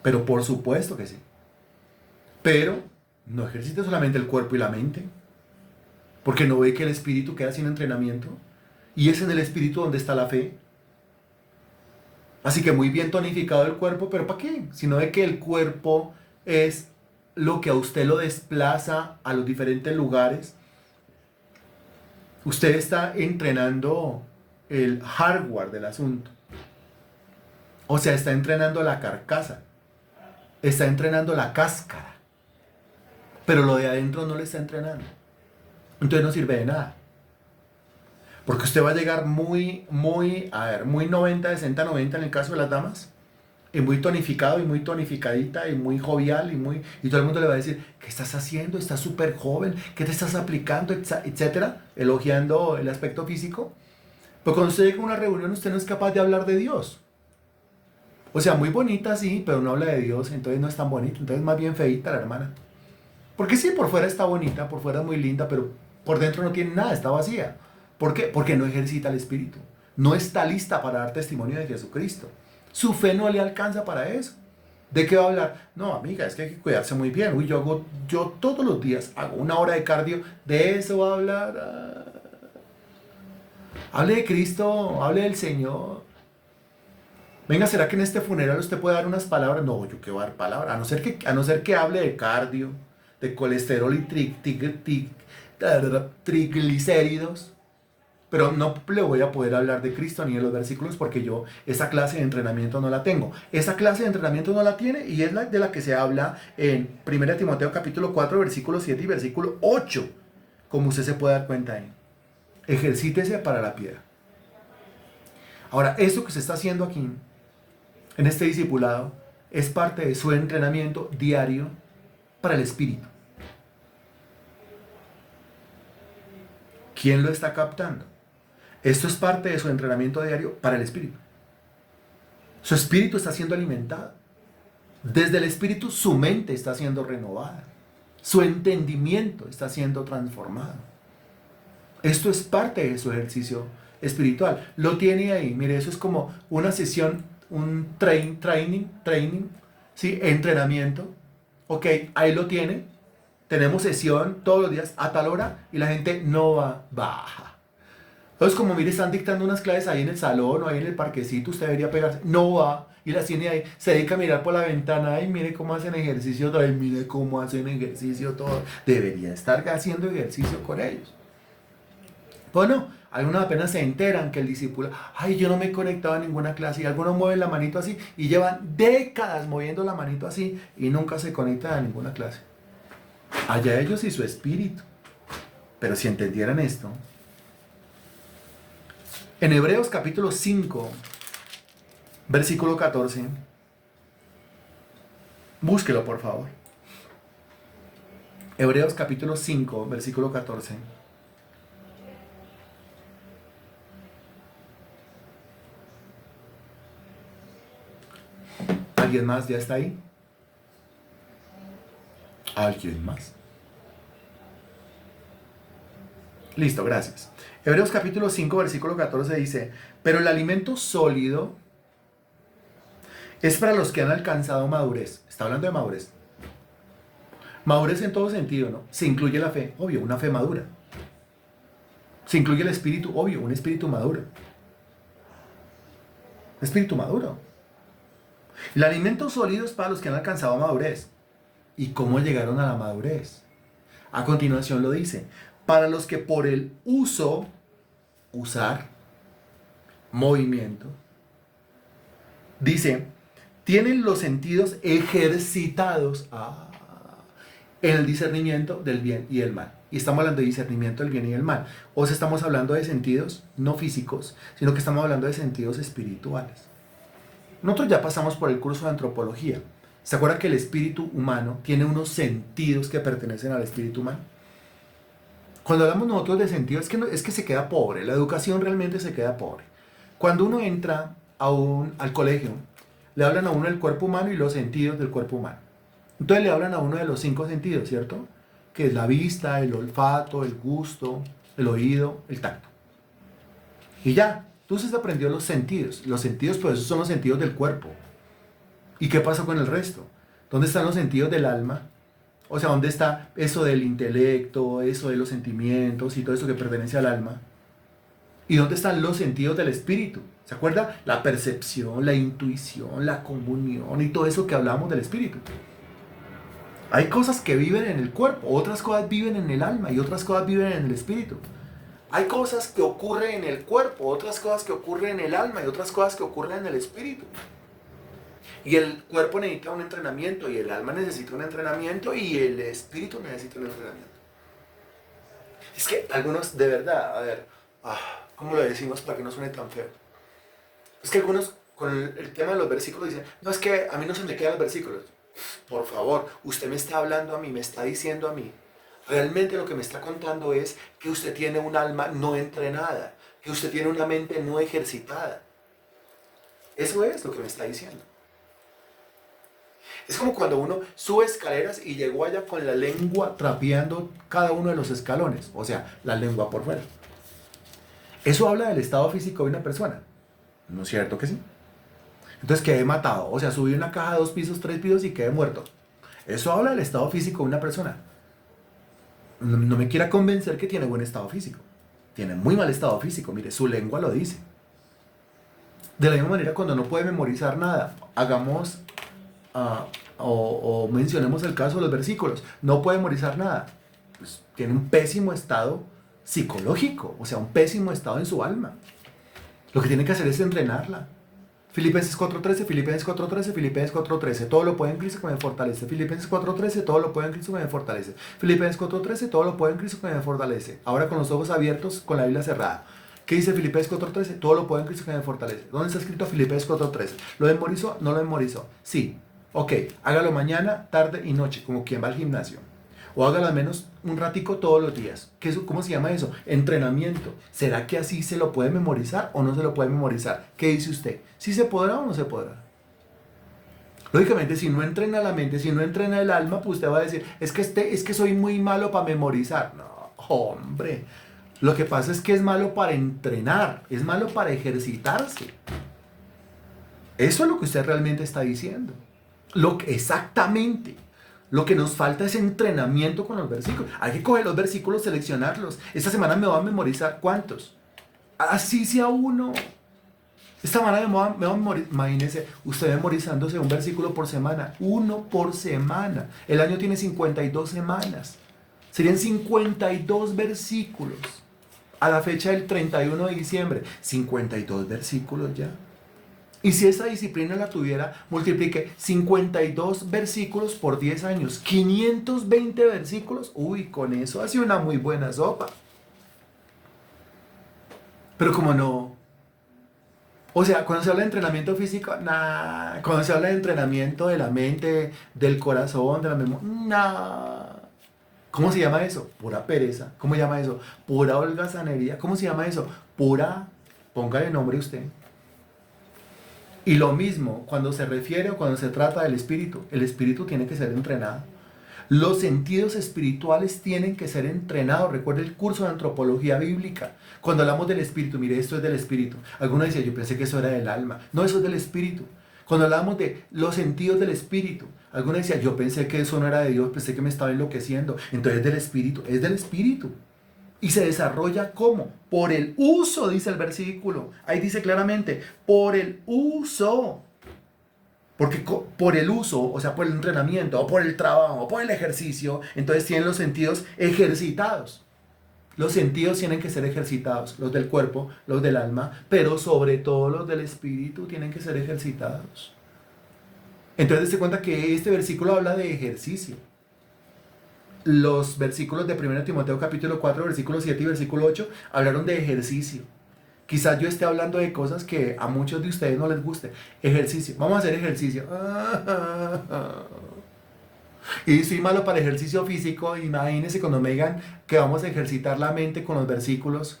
Pero por supuesto que sí. Pero no ejercita solamente el cuerpo y la mente, porque no ve que el espíritu queda sin entrenamiento. Y es en el espíritu donde está la fe. Así que muy bien tonificado el cuerpo, pero ¿para qué? Sino de que el cuerpo es lo que a usted lo desplaza a los diferentes lugares. Usted está entrenando el hardware del asunto. O sea, está entrenando la carcasa. Está entrenando la cáscara. Pero lo de adentro no le está entrenando. Entonces no sirve de nada. Porque usted va a llegar muy 90, 60, 90 en el caso de las damas. Y muy tonificado y muy tonificadita y muy jovial y todo el mundo le va a decir, ¿qué estás haciendo? Estás súper joven, ¿qué te estás aplicando? Etcétera, elogiando el aspecto físico. Pero cuando usted llega a una reunión usted no es capaz de hablar de Dios. O sea, muy bonita sí, pero no habla de Dios, entonces no es tan bonita, entonces más bien feíta la hermana. Porque sí, por fuera está bonita, por fuera es muy linda, pero por dentro no tiene nada, está vacía. ¿Por qué? Porque no ejercita el espíritu. No está lista para dar testimonio de Jesucristo. Su fe no le alcanza para eso. ¿De qué va a hablar? No, amiga, es que hay que cuidarse muy bien. Uy, yo todos los días hago una hora de cardio. De eso va a hablar. Hable de Cristo, hable del Señor. Venga, ¿será que en este funeral usted puede dar unas palabras? No, yo qué voy a dar palabras. A no ser que hable de cardio, de colesterol y triglicéridos. Pero no le voy a poder hablar de Cristo ni de los versículos porque yo esa clase de entrenamiento no la tengo. Esa clase de entrenamiento no la tiene y es la de la que se habla en 1 Timoteo capítulo 4, versículo 7 y versículo 8. Como usted se puede dar cuenta ahí. Ejercítese para la piedad. Ahora, esto que se está haciendo aquí, en este discipulado, es parte de su entrenamiento diario para el espíritu. ¿Quién lo está captando? Esto es parte de su entrenamiento diario para el espíritu. Su espíritu está siendo alimentado. Desde el espíritu su mente está siendo renovada. Su entendimiento está siendo transformado. Esto es parte de su ejercicio espiritual. Lo tiene ahí. Mire, eso es como una sesión, un training, ¿sí? Entrenamiento. Ok, ahí lo tiene. Tenemos sesión todos los días a tal hora y la gente no baja. Entonces, como mire, están dictando unas clases ahí en el salón o ahí en el parquecito, usted debería pegarse. No va. Y las tiene ahí. Se dedica a mirar por la ventana. Ay, mire cómo hacen ejercicio. Ay, mire cómo hacen ejercicio todo. Debería estar haciendo ejercicio con ellos. Pues no. Algunos apenas se enteran que el discípulo, ay, yo no me he conectado a ninguna clase. Y algunos mueven la manito así. Y llevan décadas moviendo la manito así. Y nunca se conectan a ninguna clase. Allá ellos y su espíritu. Pero si entendieran esto. En Hebreos capítulo 5, versículo 14, búsquelo por favor. Hebreos capítulo 5, versículo 14. ¿Alguien más ya está ahí? ¿Alguien más? Listo, gracias. Hebreos capítulo 5, versículo 14 dice, pero el alimento sólido es para los que han alcanzado madurez. Está hablando de madurez. Madurez en todo sentido, ¿no? Se incluye la fe, obvio, una fe madura. Se incluye el espíritu, obvio, un espíritu maduro. Espíritu maduro. El alimento sólido es para los que han alcanzado madurez. ¿Y cómo llegaron a la madurez? A continuación lo dice, para los que por el uso, usar, movimiento, dice, tienen los sentidos ejercitados en el discernimiento del bien y el mal. Y estamos hablando de discernimiento del bien y del mal. O sea, estamos hablando de sentidos no físicos, sino que estamos hablando de sentidos espirituales. Nosotros ya pasamos por el curso de antropología. ¿Se acuerdan que el espíritu humano tiene unos sentidos que pertenecen al espíritu humano? Cuando hablamos nosotros de sentidos, es que se queda pobre. La educación realmente se queda pobre. Cuando uno entra al colegio, le hablan a uno del cuerpo humano y los sentidos del cuerpo humano. Entonces le hablan a uno de los 5 sentidos, ¿cierto? Que es la vista, el olfato, el gusto, el oído, el tacto. Y ya, entonces aprendió los sentidos. Los sentidos, pues esos son los sentidos del cuerpo. ¿Y qué pasa con el resto? ¿Dónde están los sentidos del alma? O sea, ¿dónde está eso del intelecto, eso de los sentimientos y todo eso que pertenece al alma? ¿Y dónde están los sentidos del espíritu? ¿Se acuerda? La percepción, la intuición, la comunión y todo eso que hablamos del espíritu. Hay cosas que viven en el cuerpo, otras cosas viven en el alma y otras cosas viven en el espíritu. Hay cosas que ocurren en el cuerpo, otras cosas que ocurren en el alma y otras cosas que ocurren en el espíritu. Y el cuerpo necesita un entrenamiento y el alma necesita un entrenamiento y el espíritu necesita un entrenamiento. Es que algunos, de verdad, a ver, ¿cómo lo decimos para que no suene tan feo? Es que algunos con el tema de los versículos dicen, no, es que a mí no se me quedan los versículos. Por favor, usted me está hablando a mí, me está diciendo a mí. Realmente lo que me está contando es que usted tiene un alma no entrenada, que usted tiene una mente no ejercitada. Eso es lo que me está diciendo. Es como cuando uno sube escaleras y llegó allá con la lengua trapeando cada uno de los escalones, o sea, la lengua por fuera. Eso habla del estado físico de una persona, ¿no es cierto que sí? Entonces quedé matado, o sea, subí una caja de 2 pisos, 3 pisos y quedé muerto. Eso habla del estado físico de una persona. No me quiera convencer que tiene buen estado físico. Tiene muy mal estado físico, mire, su lengua lo dice. De la misma manera, cuando no puede memorizar nada, hagamos o mencionemos el caso de los versículos. No puede memorizar nada. Pues tiene un pésimo estado psicológico, o sea, un pésimo estado en su alma. Lo que tiene que hacer es entrenarla. Filipenses 4.13, Filipenses 4.13, Filipenses 4.13, todo lo puede en Cristo que me fortalece. Filipenses 4.13, todo lo puede en Cristo que me fortalece. Filipenses 4.13, todo lo puede en Cristo que me fortalece. Ahora con los ojos abiertos, con la Biblia cerrada. ¿Qué dice Filipenses 4.13? Todo lo puede en Cristo que me fortalece. ¿Dónde está escrito Filipenses 4.13? ¿Lo memorizó? ¿No lo memorizó? Sí. Ok, hágalo mañana, tarde y noche, como quien va al gimnasio. O hágalo al menos un ratico todos los días. ¿Cómo se llama eso? Entrenamiento. ¿Será que así se lo puede memorizar o no se lo puede memorizar? ¿Qué dice usted? ¿Sí se podrá o no se podrá? Lógicamente, si no entrena la mente, si no entrena el alma, pues usted va a decir, es que soy muy malo para memorizar. No, hombre. Lo que pasa es que es malo para entrenar, es malo para ejercitarse. Eso es lo que usted realmente está diciendo. Exactamente. Lo que nos falta es entrenamiento con los versículos. Hay que coger los versículos, seleccionarlos. Esta semana me voy a memorizar ¿cuántos? Así sea uno. Esta semana me voy a memorizar. Imagínese, usted memorizándose un versículo por semana. Uno por semana. El año tiene 52 semanas. Serían 52 versículos. A la fecha del 31 de diciembre. 52 versículos ya. Y si esa disciplina la tuviera, multiplique 52 versículos por 10 años. 520 versículos. Uy, con eso hace una muy buena sopa. Pero como no. O sea, cuando se habla de entrenamiento físico, nah. Cuando se habla de entrenamiento de la mente, del corazón, de la memoria, nah. ¿Cómo se llama eso? Pura pereza. ¿Cómo se llama eso? Pura holgazanería. ¿Cómo se llama eso? Pura, póngale nombre usted. Y lo mismo cuando se refiere o cuando se trata del espíritu. El espíritu tiene que ser entrenado. Los sentidos espirituales tienen que ser entrenados. Recuerde el curso de antropología bíblica. Cuando hablamos del espíritu, mire, esto es del espíritu. Algunos decían, yo pensé que eso era del alma. No, eso es del espíritu. Cuando hablamos de los sentidos del espíritu, algunos decían, yo pensé que eso no era de Dios, pensé que me estaba enloqueciendo. Entonces es del espíritu, es del espíritu. Y se desarrolla ¿cómo? Por el uso, dice el versículo. Ahí dice claramente, por el uso. Porque por el uso, o sea, por el entrenamiento, o por el trabajo, o por el ejercicio, entonces tienen los sentidos ejercitados. Los sentidos tienen que ser ejercitados, los del cuerpo, los del alma, pero sobre todo los del espíritu tienen que ser ejercitados. Entonces se cuenta que este versículo habla de ejercicio. Los versículos de 1 Timoteo capítulo 4, versículo 7 y versículo 8 hablaron de ejercicio. Quizás yo esté hablando de cosas que a muchos de ustedes no les guste. Ejercicio. Vamos a hacer ejercicio. Y soy malo para ejercicio físico. Imagínense cuando me digan que vamos a ejercitar la mente con los versículos,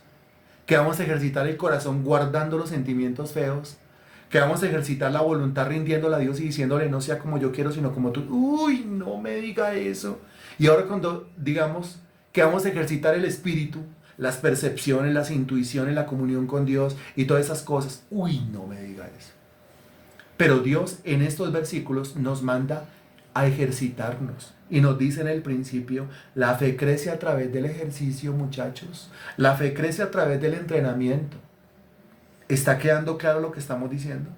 que vamos a ejercitar el corazón guardando los sentimientos feos, que vamos a ejercitar la voluntad rindiéndola a Dios y diciéndole no sea como yo quiero, sino como tú. Uy, no me diga eso. Y ahora cuando digamos que vamos a ejercitar el espíritu, las percepciones, las intuiciones, la comunión con Dios y todas esas cosas. Uy, no me diga eso. Pero Dios en estos versículos nos manda a ejercitarnos. Y nos dice en el principio, la fe crece a través del ejercicio, muchachos. La fe crece a través del entrenamiento. ¿Está quedando claro lo que estamos diciendo?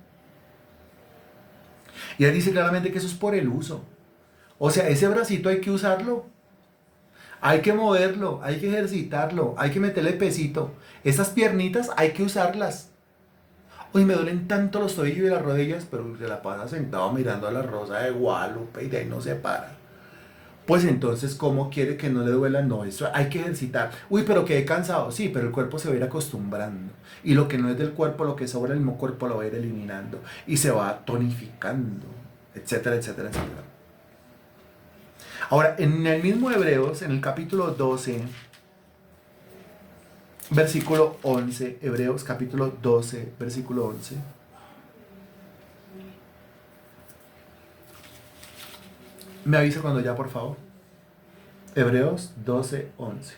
Y él dice claramente que eso es por el uso. O sea, ese bracito hay que usarlo. Hay que moverlo, hay que ejercitarlo, hay que meterle pesito. Esas piernitas hay que usarlas. Uy, me duelen tanto los tobillos y las rodillas, pero se la pasa sentado mirando a la Rosa de Guadalupe y de ahí no se para. Pues entonces, ¿cómo quiere que no le duela? No, eso hay que ejercitar. Uy, pero quedé cansado. Sí, pero el cuerpo se va a ir acostumbrando. Y lo que no es del cuerpo, lo que sobra del mismo cuerpo lo va a ir eliminando. Y se va tonificando, etcétera, etcétera, etcétera. Ahora, en el mismo Hebreos, en el capítulo 12, versículo 11, Hebreos capítulo 12, versículo 11. Me avisa cuando ya, por favor. Hebreos 12, 11.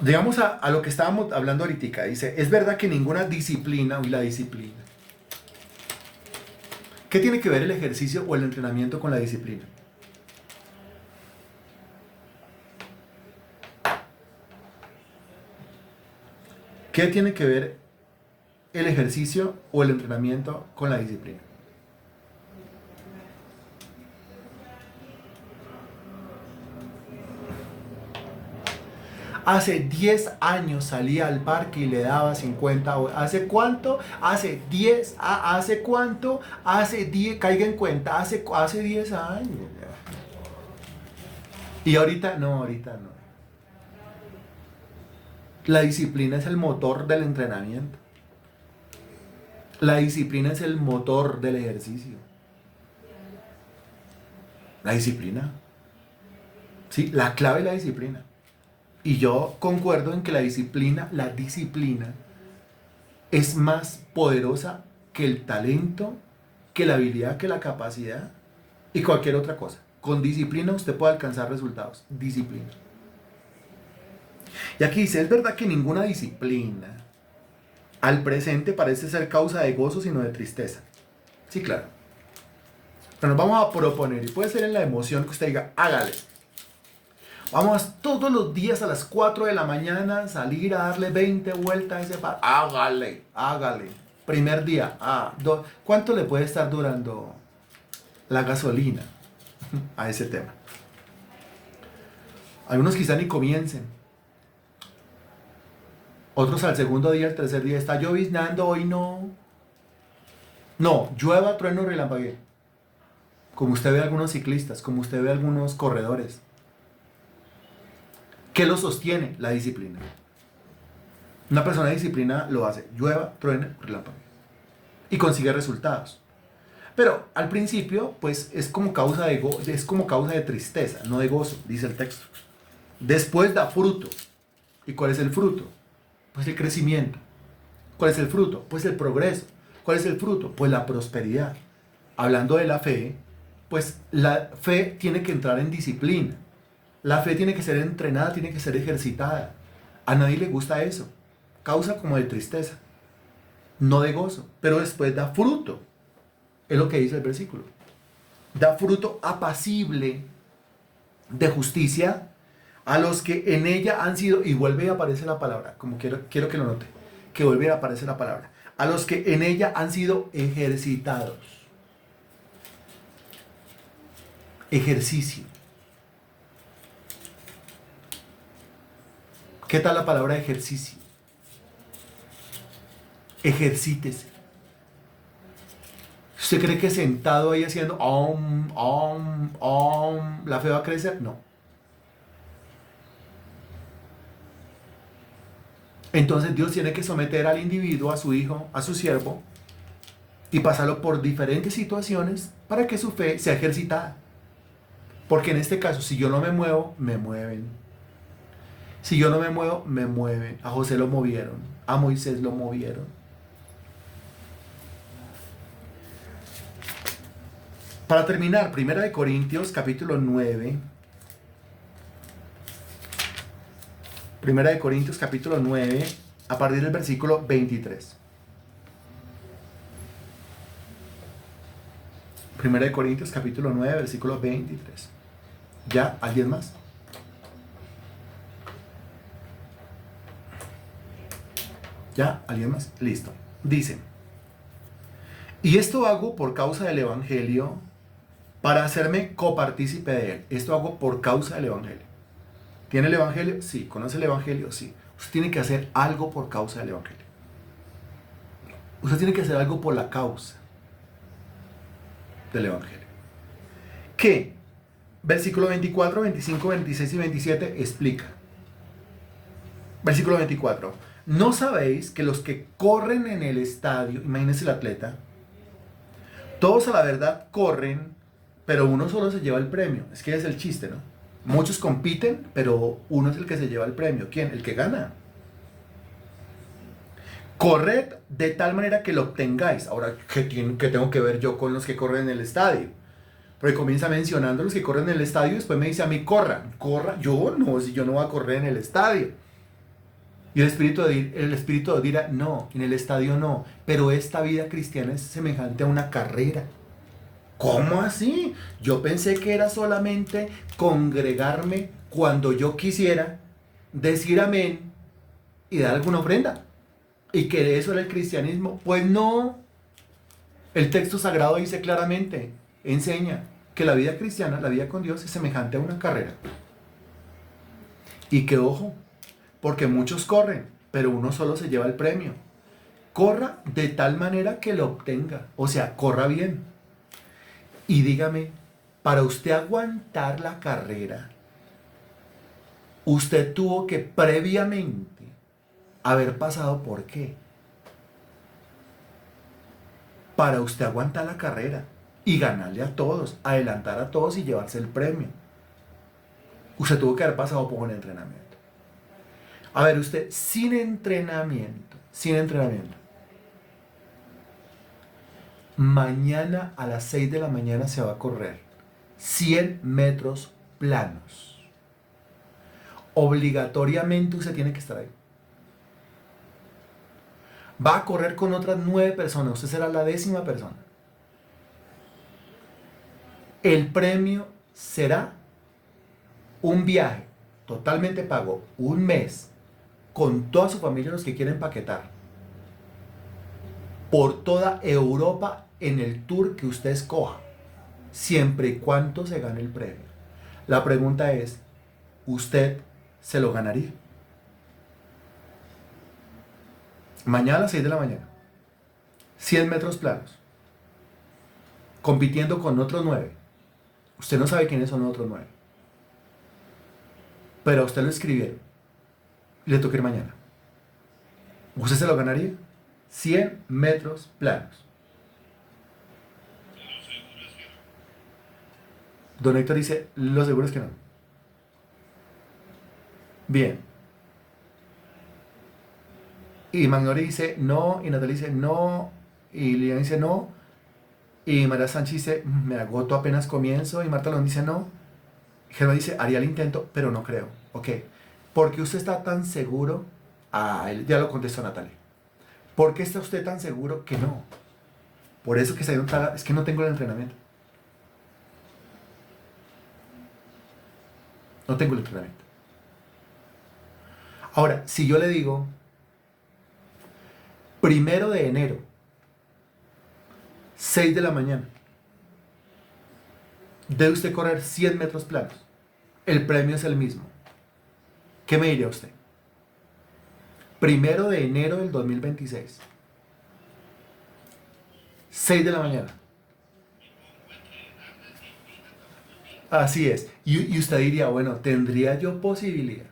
Llegamos a lo que estábamos hablando ahorita. Dice, es verdad que ninguna disciplina, uy, la disciplina. ¿Qué tiene que ver el ejercicio o el entrenamiento con la disciplina? ¿Qué tiene que ver el ejercicio o el entrenamiento con la disciplina? Hace 10 años salía al parque y le daba 50 horas. ¿Hace cuánto? Hace 10. ¿Hace cuánto? Hace 10. Caiga en cuenta. Hace 10 años. Y ahorita no. La disciplina es el motor del entrenamiento. La disciplina es el motor del ejercicio. La disciplina. Sí, la clave es la disciplina. Y yo concuerdo en que la disciplina es más poderosa que el talento, que la habilidad, que la capacidad y cualquier otra cosa. Con disciplina usted puede alcanzar resultados. Disciplina. Y aquí dice, es verdad que ninguna disciplina al presente parece ser causa de gozo, sino de tristeza. Sí, claro. Pero nos vamos a proponer, y puede ser en la emoción que usted diga, hágale. Vamos todos los días a las 4 de la mañana salir a darle 20 vueltas a ese par. Hágale. Primer día. ¿Cuánto le puede estar durando la gasolina a ese tema? Algunos quizá ni comiencen. Otros al segundo día, al tercer día, está lloviznando, hoy no. No, llueva, trueno, relampaguee. Como usted ve a algunos ciclistas, como usted ve a algunos corredores. ¿Qué lo sostiene? La disciplina. Una persona de disciplina lo hace, llueva, truene, relampaguee. Y consigue resultados. Pero al principio, pues es como causa de tristeza, no de gozo, dice el texto. Después da fruto. ¿Y cuál es el fruto? Pues el crecimiento. ¿Cuál es el fruto? Pues el progreso. ¿Cuál es el fruto? Pues la prosperidad. Hablando de la fe, pues la fe tiene que entrar en disciplina. La fe tiene que ser entrenada, tiene que ser ejercitada. A nadie le gusta eso. Causa como de tristeza, no de gozo, pero después da fruto. Es lo que dice el versículo. Da fruto apacible de justicia a los que en ella han sido, y vuelve a aparecer la palabra, como quiero que lo note, que vuelve a aparecer la palabra, a los que en ella han sido ejercitados. Ejercicio. ¿Qué tal la palabra ejercicio? Ejercítese. ¿Usted cree que sentado ahí haciendo la fe va a crecer? No. Entonces Dios tiene que someter al individuo, a su hijo, a su siervo, y pasarlo por diferentes situaciones para que su fe sea ejercitada. Porque en este caso, si yo no me muevo, me mueven. Si yo no me muevo, me mueven. A José lo movieron, a Moisés lo movieron. Para terminar, 1 Corintios capítulo 9. 1 Corintios capítulo 9, a partir del versículo 23. 1 Corintios capítulo 9, versículo 23. ¿Ya? ¿Alguien más? ¿Ya? ¿Alguien más? Listo. Dice: y esto hago por causa del Evangelio, para hacerme copartícipe de él. Esto hago por causa del Evangelio. ¿Tiene el Evangelio? Sí. ¿Conoce el Evangelio? Sí. Usted tiene que hacer algo por causa del Evangelio. Usted tiene que hacer algo por la causa del Evangelio. ¿Qué? Versículo 24, 25, 26 y 27 explica. Versículo 24. ¿No sabéis que los que corren en el estadio, imagínense el atleta, todos a la verdad corren, pero uno solo se lleva el premio? Es que es el chiste, ¿no? Muchos compiten, pero uno es el que se lleva el premio. ¿Quién? El que gana. Corred de tal manera que lo obtengáis. Ahora, ¿qué tengo que ver yo con los que corren en el estadio? Porque comienza mencionando los que corren en el estadio y después me dice a mí, corra. Yo no, si yo no voy a correr en el estadio. Y el espíritu dirá, no, en el estadio no. Pero esta vida cristiana es semejante a una carrera. ¿Cómo así? Yo pensé que era solamente congregarme cuando yo quisiera, decir amén y dar alguna ofrenda. Y que eso era el cristianismo. Pues no. El texto sagrado dice claramente, enseña que la vida cristiana, la vida con Dios, es semejante a una carrera. Y que ojo, porque muchos corren, pero uno solo se lleva el premio. Corra de tal manera que lo obtenga. O sea, corra bien. Y dígame, para usted aguantar la carrera, usted tuvo que previamente haber pasado por qué. Para usted aguantar la carrera y ganarle a todos, adelantar a todos y llevarse el premio, usted tuvo que haber pasado por un entrenamiento. A ver, usted sin entrenamiento, mañana a las 6 de la mañana se va a correr 100 metros planos. Obligatoriamente usted tiene que estar ahí. Va a correr con otras 9 personas. Usted será la 10ª persona. El premio será un viaje totalmente pago, un mes, con toda su familia, los que quieren paquetar, por toda Europa en el tour que usted escoja, siempre y cuando se gane el premio. La pregunta es, ¿usted se lo ganaría? Mañana a las 6 de la mañana, 100 metros planos, compitiendo con otros 9. Usted no sabe quiénes son los otros 9, pero a usted lo escribieron y le toca ir mañana. ¿Usted se lo ganaría? 100 metros planos. Don Héctor dice, lo seguro es que no. Bien. Y Magnori dice, no. Y Natalia dice, no. Y Lilian dice no. Y María Sánchez dice, me agoto apenas comienzo. Y Marta León dice no. Germán dice, haría el intento, pero no creo. Ok. ¿Por qué usted está tan seguro? Ah, él ya lo contestó Natalia. ¿Por qué está usted tan seguro que no? Por eso que se nota, es que no tengo el entrenamiento. No tengo el entrenamiento. Ahora, si yo le digo, 1 de enero, 6 de la mañana, debe usted correr 100 metros planos. El premio es el mismo. ¿Qué me diría usted? 1 de enero del 2026. 6 de la mañana. Así es. Y usted diría, bueno, ¿tendría yo posibilidad?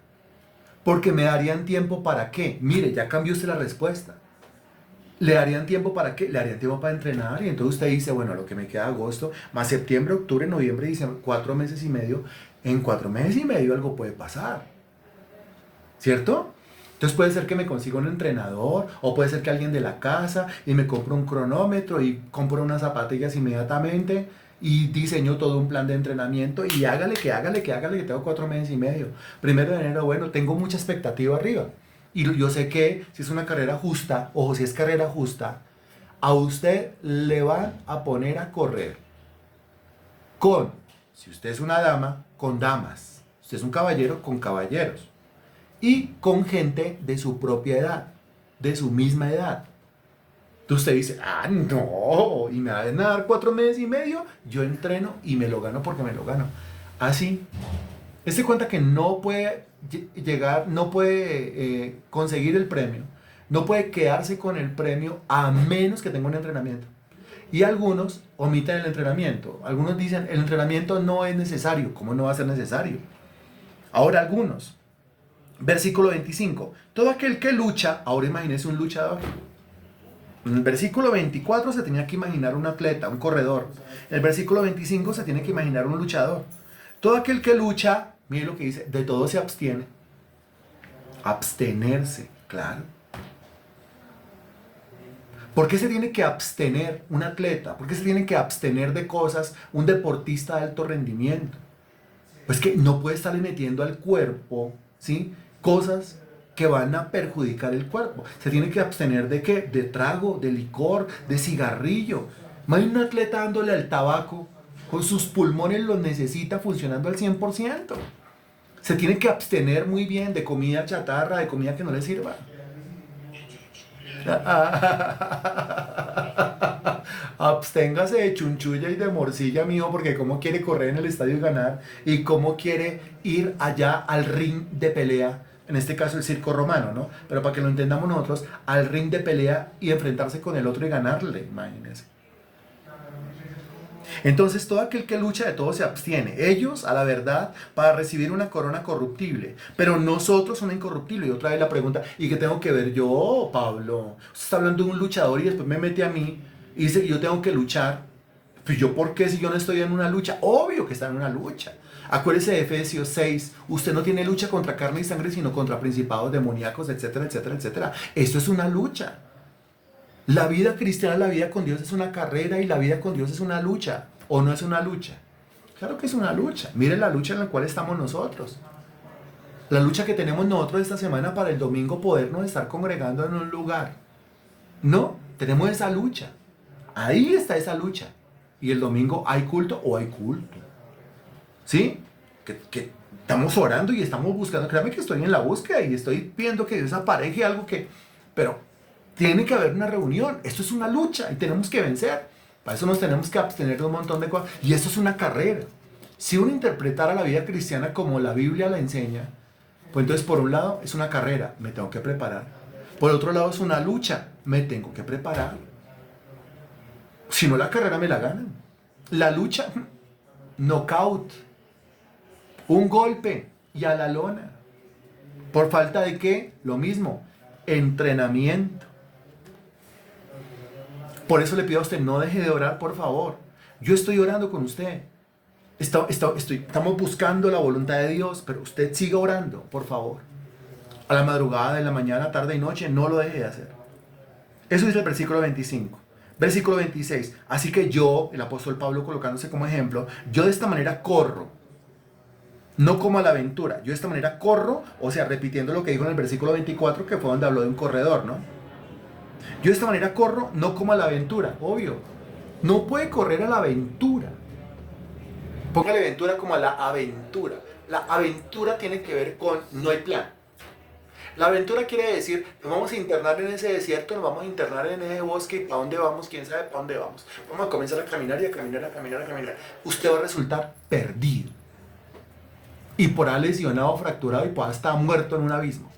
Porque me darían tiempo para qué. Mire, ya cambió usted la respuesta. ¿Le darían tiempo para qué? Le darían tiempo para entrenar. Y entonces usted dice, bueno, lo que me queda agosto, más septiembre, octubre, noviembre, diciembre, 4 meses y medio. En 4 meses y medio algo puede pasar. ¿Cierto? Entonces puede ser que me consiga un entrenador, o puede ser que alguien de la casa y me compre un cronómetro y compro unas zapatillas inmediatamente y diseño todo un plan de entrenamiento y hágale que tengo 4 meses y medio. 1 de enero, bueno, tengo mucha expectativa arriba. Y yo sé que si es una carrera justa, o si es carrera justa, a usted le van a poner a correr con, si usted es una dama, con damas. Si usted es un caballero, con caballeros. Y con gente de su propia edad, de su misma edad. Entonces usted dice, ah, no, y me van a dar 4 meses y medio, yo entreno y me lo gano porque me lo gano. Así, este cuenta que no puede llegar, no puede conseguir el premio, no puede quedarse con el premio a menos que tenga un entrenamiento. Y algunos omiten el entrenamiento. Algunos dicen, el entrenamiento no es necesario. ¿Cómo no va a ser necesario? Ahora algunos. Versículo 25. Todo aquel que lucha, ahora imagínese un luchador. En el versículo 24 se tenía que imaginar un atleta, un corredor. En el versículo 25 se tiene que imaginar un luchador. Todo aquel que lucha, mire lo que dice, de todo se abstiene. Abstenerse, claro. ¿Por qué se tiene que abstener un atleta? ¿Por qué se tiene que abstener de cosas un deportista de alto rendimiento? Pues que no puede estarle metiendo al cuerpo, ¿sí?, cosas que van a perjudicar el cuerpo. Se tiene que abstener de qué? De trago, de licor, de cigarrillo. No hay un atleta dándole al tabaco, con sus pulmones los necesita funcionando al 100%. Se tiene que abstener muy bien de comida chatarra, de comida que no le sirva. Absténgase de chunchulla y de morcilla, mijo, porque cómo quiere correr en el estadio y ganar, y cómo quiere ir allá al ring de pelea, en este caso el circo romano, ¿no? Pero para que lo entendamos nosotros, al ring de pelea y enfrentarse con el otro y ganarle, imagínense. Entonces todo aquel que lucha de todo se abstiene. Ellos, a la verdad, para recibir una corona corruptible, pero nosotros una incorruptible. Y otra vez la pregunta, ¿y qué tengo que ver yo, Pablo? Usted está hablando de un luchador y después me mete a mí y dice que yo tengo que luchar. Pues yo, ¿por qué si yo no estoy en una lucha? Obvio que está en una lucha. Acuérdese de Efesios 6, usted no tiene lucha contra carne y sangre, sino contra principados, demoníacos, etcétera, etcétera, etcétera. Esto es una lucha. La vida cristiana, la vida con Dios es una carrera y la vida con Dios es una lucha. ¿O no es una lucha? Claro que es una lucha. Mire la lucha en la cual estamos nosotros. La lucha que tenemos nosotros esta semana para el domingo podernos estar congregando en un lugar. No, tenemos esa lucha. Ahí está esa lucha. Y el domingo hay culto o hay culto. ¿Sí? Que estamos orando y estamos buscando. Créame que estoy en la búsqueda y estoy viendo que Dios apareje algo que... Pero tiene que haber una reunión. Esto es una lucha y tenemos que vencer. Para eso nos tenemos que abstener de un montón de cosas. Y esto es una carrera. Si uno interpretara la vida cristiana como la Biblia la enseña, pues entonces por un lado es una carrera, me tengo que preparar. Por otro lado es una lucha, me tengo que preparar. Si no, la carrera me la ganan. La lucha, knockout. Un golpe y a la lona. ¿Por falta de qué? Lo mismo, entrenamiento. Por eso le pido a usted, no deje de orar, por favor. Yo estoy orando con usted. Estamos buscando la voluntad de Dios, pero usted siga orando, por favor. A la madrugada, en la mañana, tarde y noche, no lo deje de hacer. Eso dice el versículo 25. Versículo 26. Así que yo, el apóstol Pablo colocándose como ejemplo, yo de esta manera corro, no como a la aventura. Yo de esta manera corro, o sea, repitiendo lo que dijo en el versículo 24, que fue donde habló de un corredor, ¿no? Yo de esta manera corro, no como a la aventura, obvio. No puede correr a la aventura. Póngale aventura como a la aventura. La aventura tiene que ver con no hay plan. La aventura quiere decir, nos vamos a internar en ese desierto, nos vamos a internar en ese bosque, ¿y para dónde vamos? ¿Quién sabe para dónde vamos? Vamos a comenzar a caminar y a caminar, a caminar, a caminar. Usted va a resultar perdido. Y por ahí lesionado, fracturado y por ahí estar muerto en un abismo.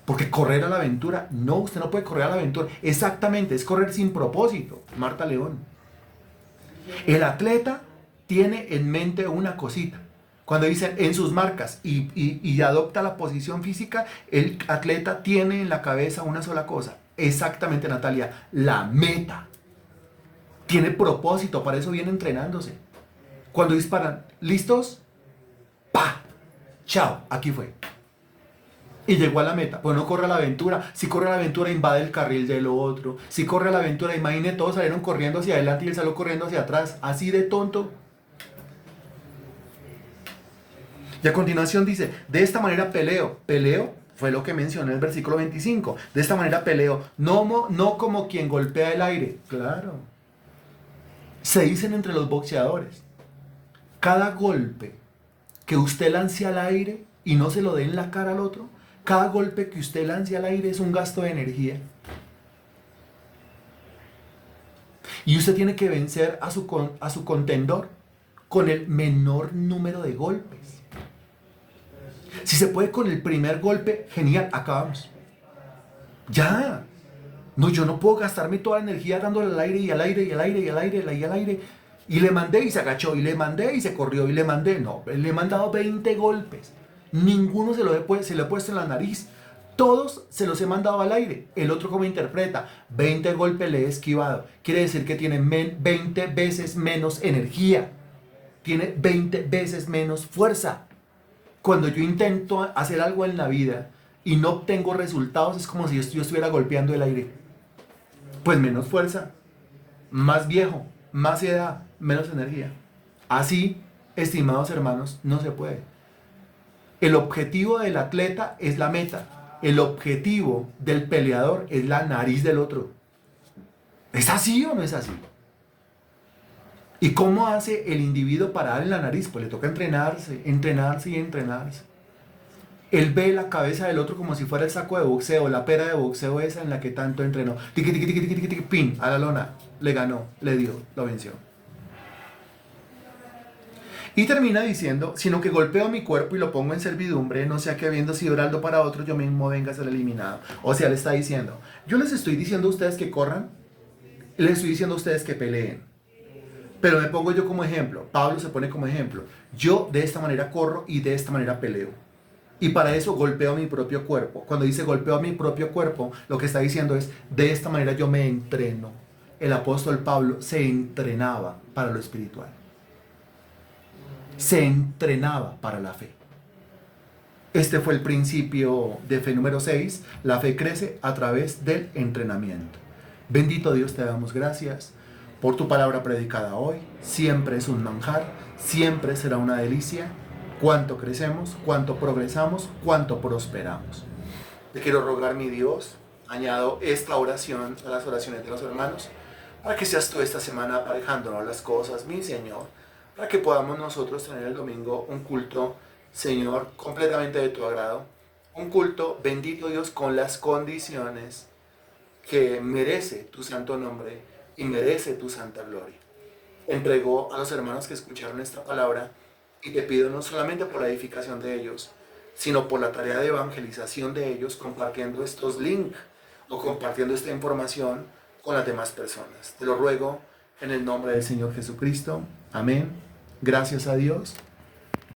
Porque correr a la aventura, no, usted no puede correr a la aventura. Exactamente, es correr sin propósito. Marta León. El atleta tiene en mente una cosita. Cuando dicen en sus marcas y adopta la posición física, el atleta tiene en la cabeza una sola cosa. Exactamente, Natalia, la meta. Tiene propósito, para eso viene entrenándose. Cuando disparan, ¿listos? ¡Pa! ¡Chao! Aquí fue. Y llegó a la meta. Pues no corre a la aventura. Si corre a la aventura, invade el carril del otro. Si corre a la aventura, imagine, todos salieron corriendo hacia adelante y él salió corriendo hacia atrás. Así de tonto. Y a continuación dice, de esta manera peleo. Peleo fue lo que mencioné en el versículo 25. De esta manera peleo, no como quien golpea el aire. Claro. Se dicen entre los boxeadores, cada golpe que usted lance al aire y no se lo dé en la cara al otro, cada golpe que usted lance al aire es un gasto de energía. Y usted tiene que vencer a su contendor con el menor número de golpes. Si se puede con el primer golpe, genial, acabamos. Ya. No, yo no puedo gastarme toda la energía dándole al aire y al aire y al aire y al aire y al aire. Y le mandé y se agachó, y le mandé y se corrió, y le mandé. No, le he mandado 20 golpes. Ninguno se le he puesto en la nariz. Todos se los he mandado al aire. El otro, ¿cómo interpreta? 20 golpes le he esquivado. Quiere decir que tiene 20 veces menos energía. Tiene 20 veces menos fuerza. Cuando yo intento hacer algo en la vida y no obtengo resultados, es como si yo estuviera golpeando el aire. Pues menos fuerza, más viejo, más edad, menos energía. Así, estimados hermanos, no se puede. El objetivo del atleta es la meta. El objetivo del peleador es la nariz del otro. ¿Es así o no es así? ¿Y cómo hace el individuo para darle la nariz? Pues le toca entrenarse, entrenarse y entrenarse. Él ve la cabeza del otro como si fuera el saco de boxeo, la pera de boxeo esa en la que tanto entrenó. Tiqui, tiqui, tiqui, tiqui, tiqui, pin, a la lona. Le ganó, le dio, lo venció. Y termina diciendo, sino que golpeo mi cuerpo y lo pongo en servidumbre, no sea que habiendo sido heraldo para otro, yo mismo venga a ser eliminado. O sea, le está diciendo, yo les estoy diciendo a ustedes que corran, les estoy diciendo a ustedes que peleen. Pero me pongo yo como ejemplo, Pablo se pone como ejemplo. Yo de esta manera corro y de esta manera peleo. Y para eso golpeo a mi propio cuerpo. Cuando dice golpeo a mi propio cuerpo, lo que está diciendo es, de esta manera yo me entreno. El apóstol Pablo se entrenaba para lo espiritual. Se entrenaba para la fe. Este fue el principio de fe número 6. La fe crece a través del entrenamiento. Bendito Dios, te damos gracias por tu palabra predicada hoy. Siempre es un manjar, siempre será una delicia. Cuánto crecemos, cuánto progresamos, cuánto prosperamos. Te quiero rogar, mi Dios, añado esta oración a las oraciones de los hermanos, para que seas tú esta semana aparejándonos las cosas, mi Señor, para que podamos nosotros tener el domingo un culto, Señor, completamente de tu agrado. Un culto, bendito Dios, con las condiciones que merece tu santo nombre y merece tu santa gloria. Entrego a los hermanos que escucharon esta palabra y te pido no solamente por la edificación de ellos, sino por la tarea de evangelización de ellos, compartiendo estos links o compartiendo esta información con las demás personas. Te lo ruego en el nombre del Señor Jesucristo. Amén. Gracias a Dios.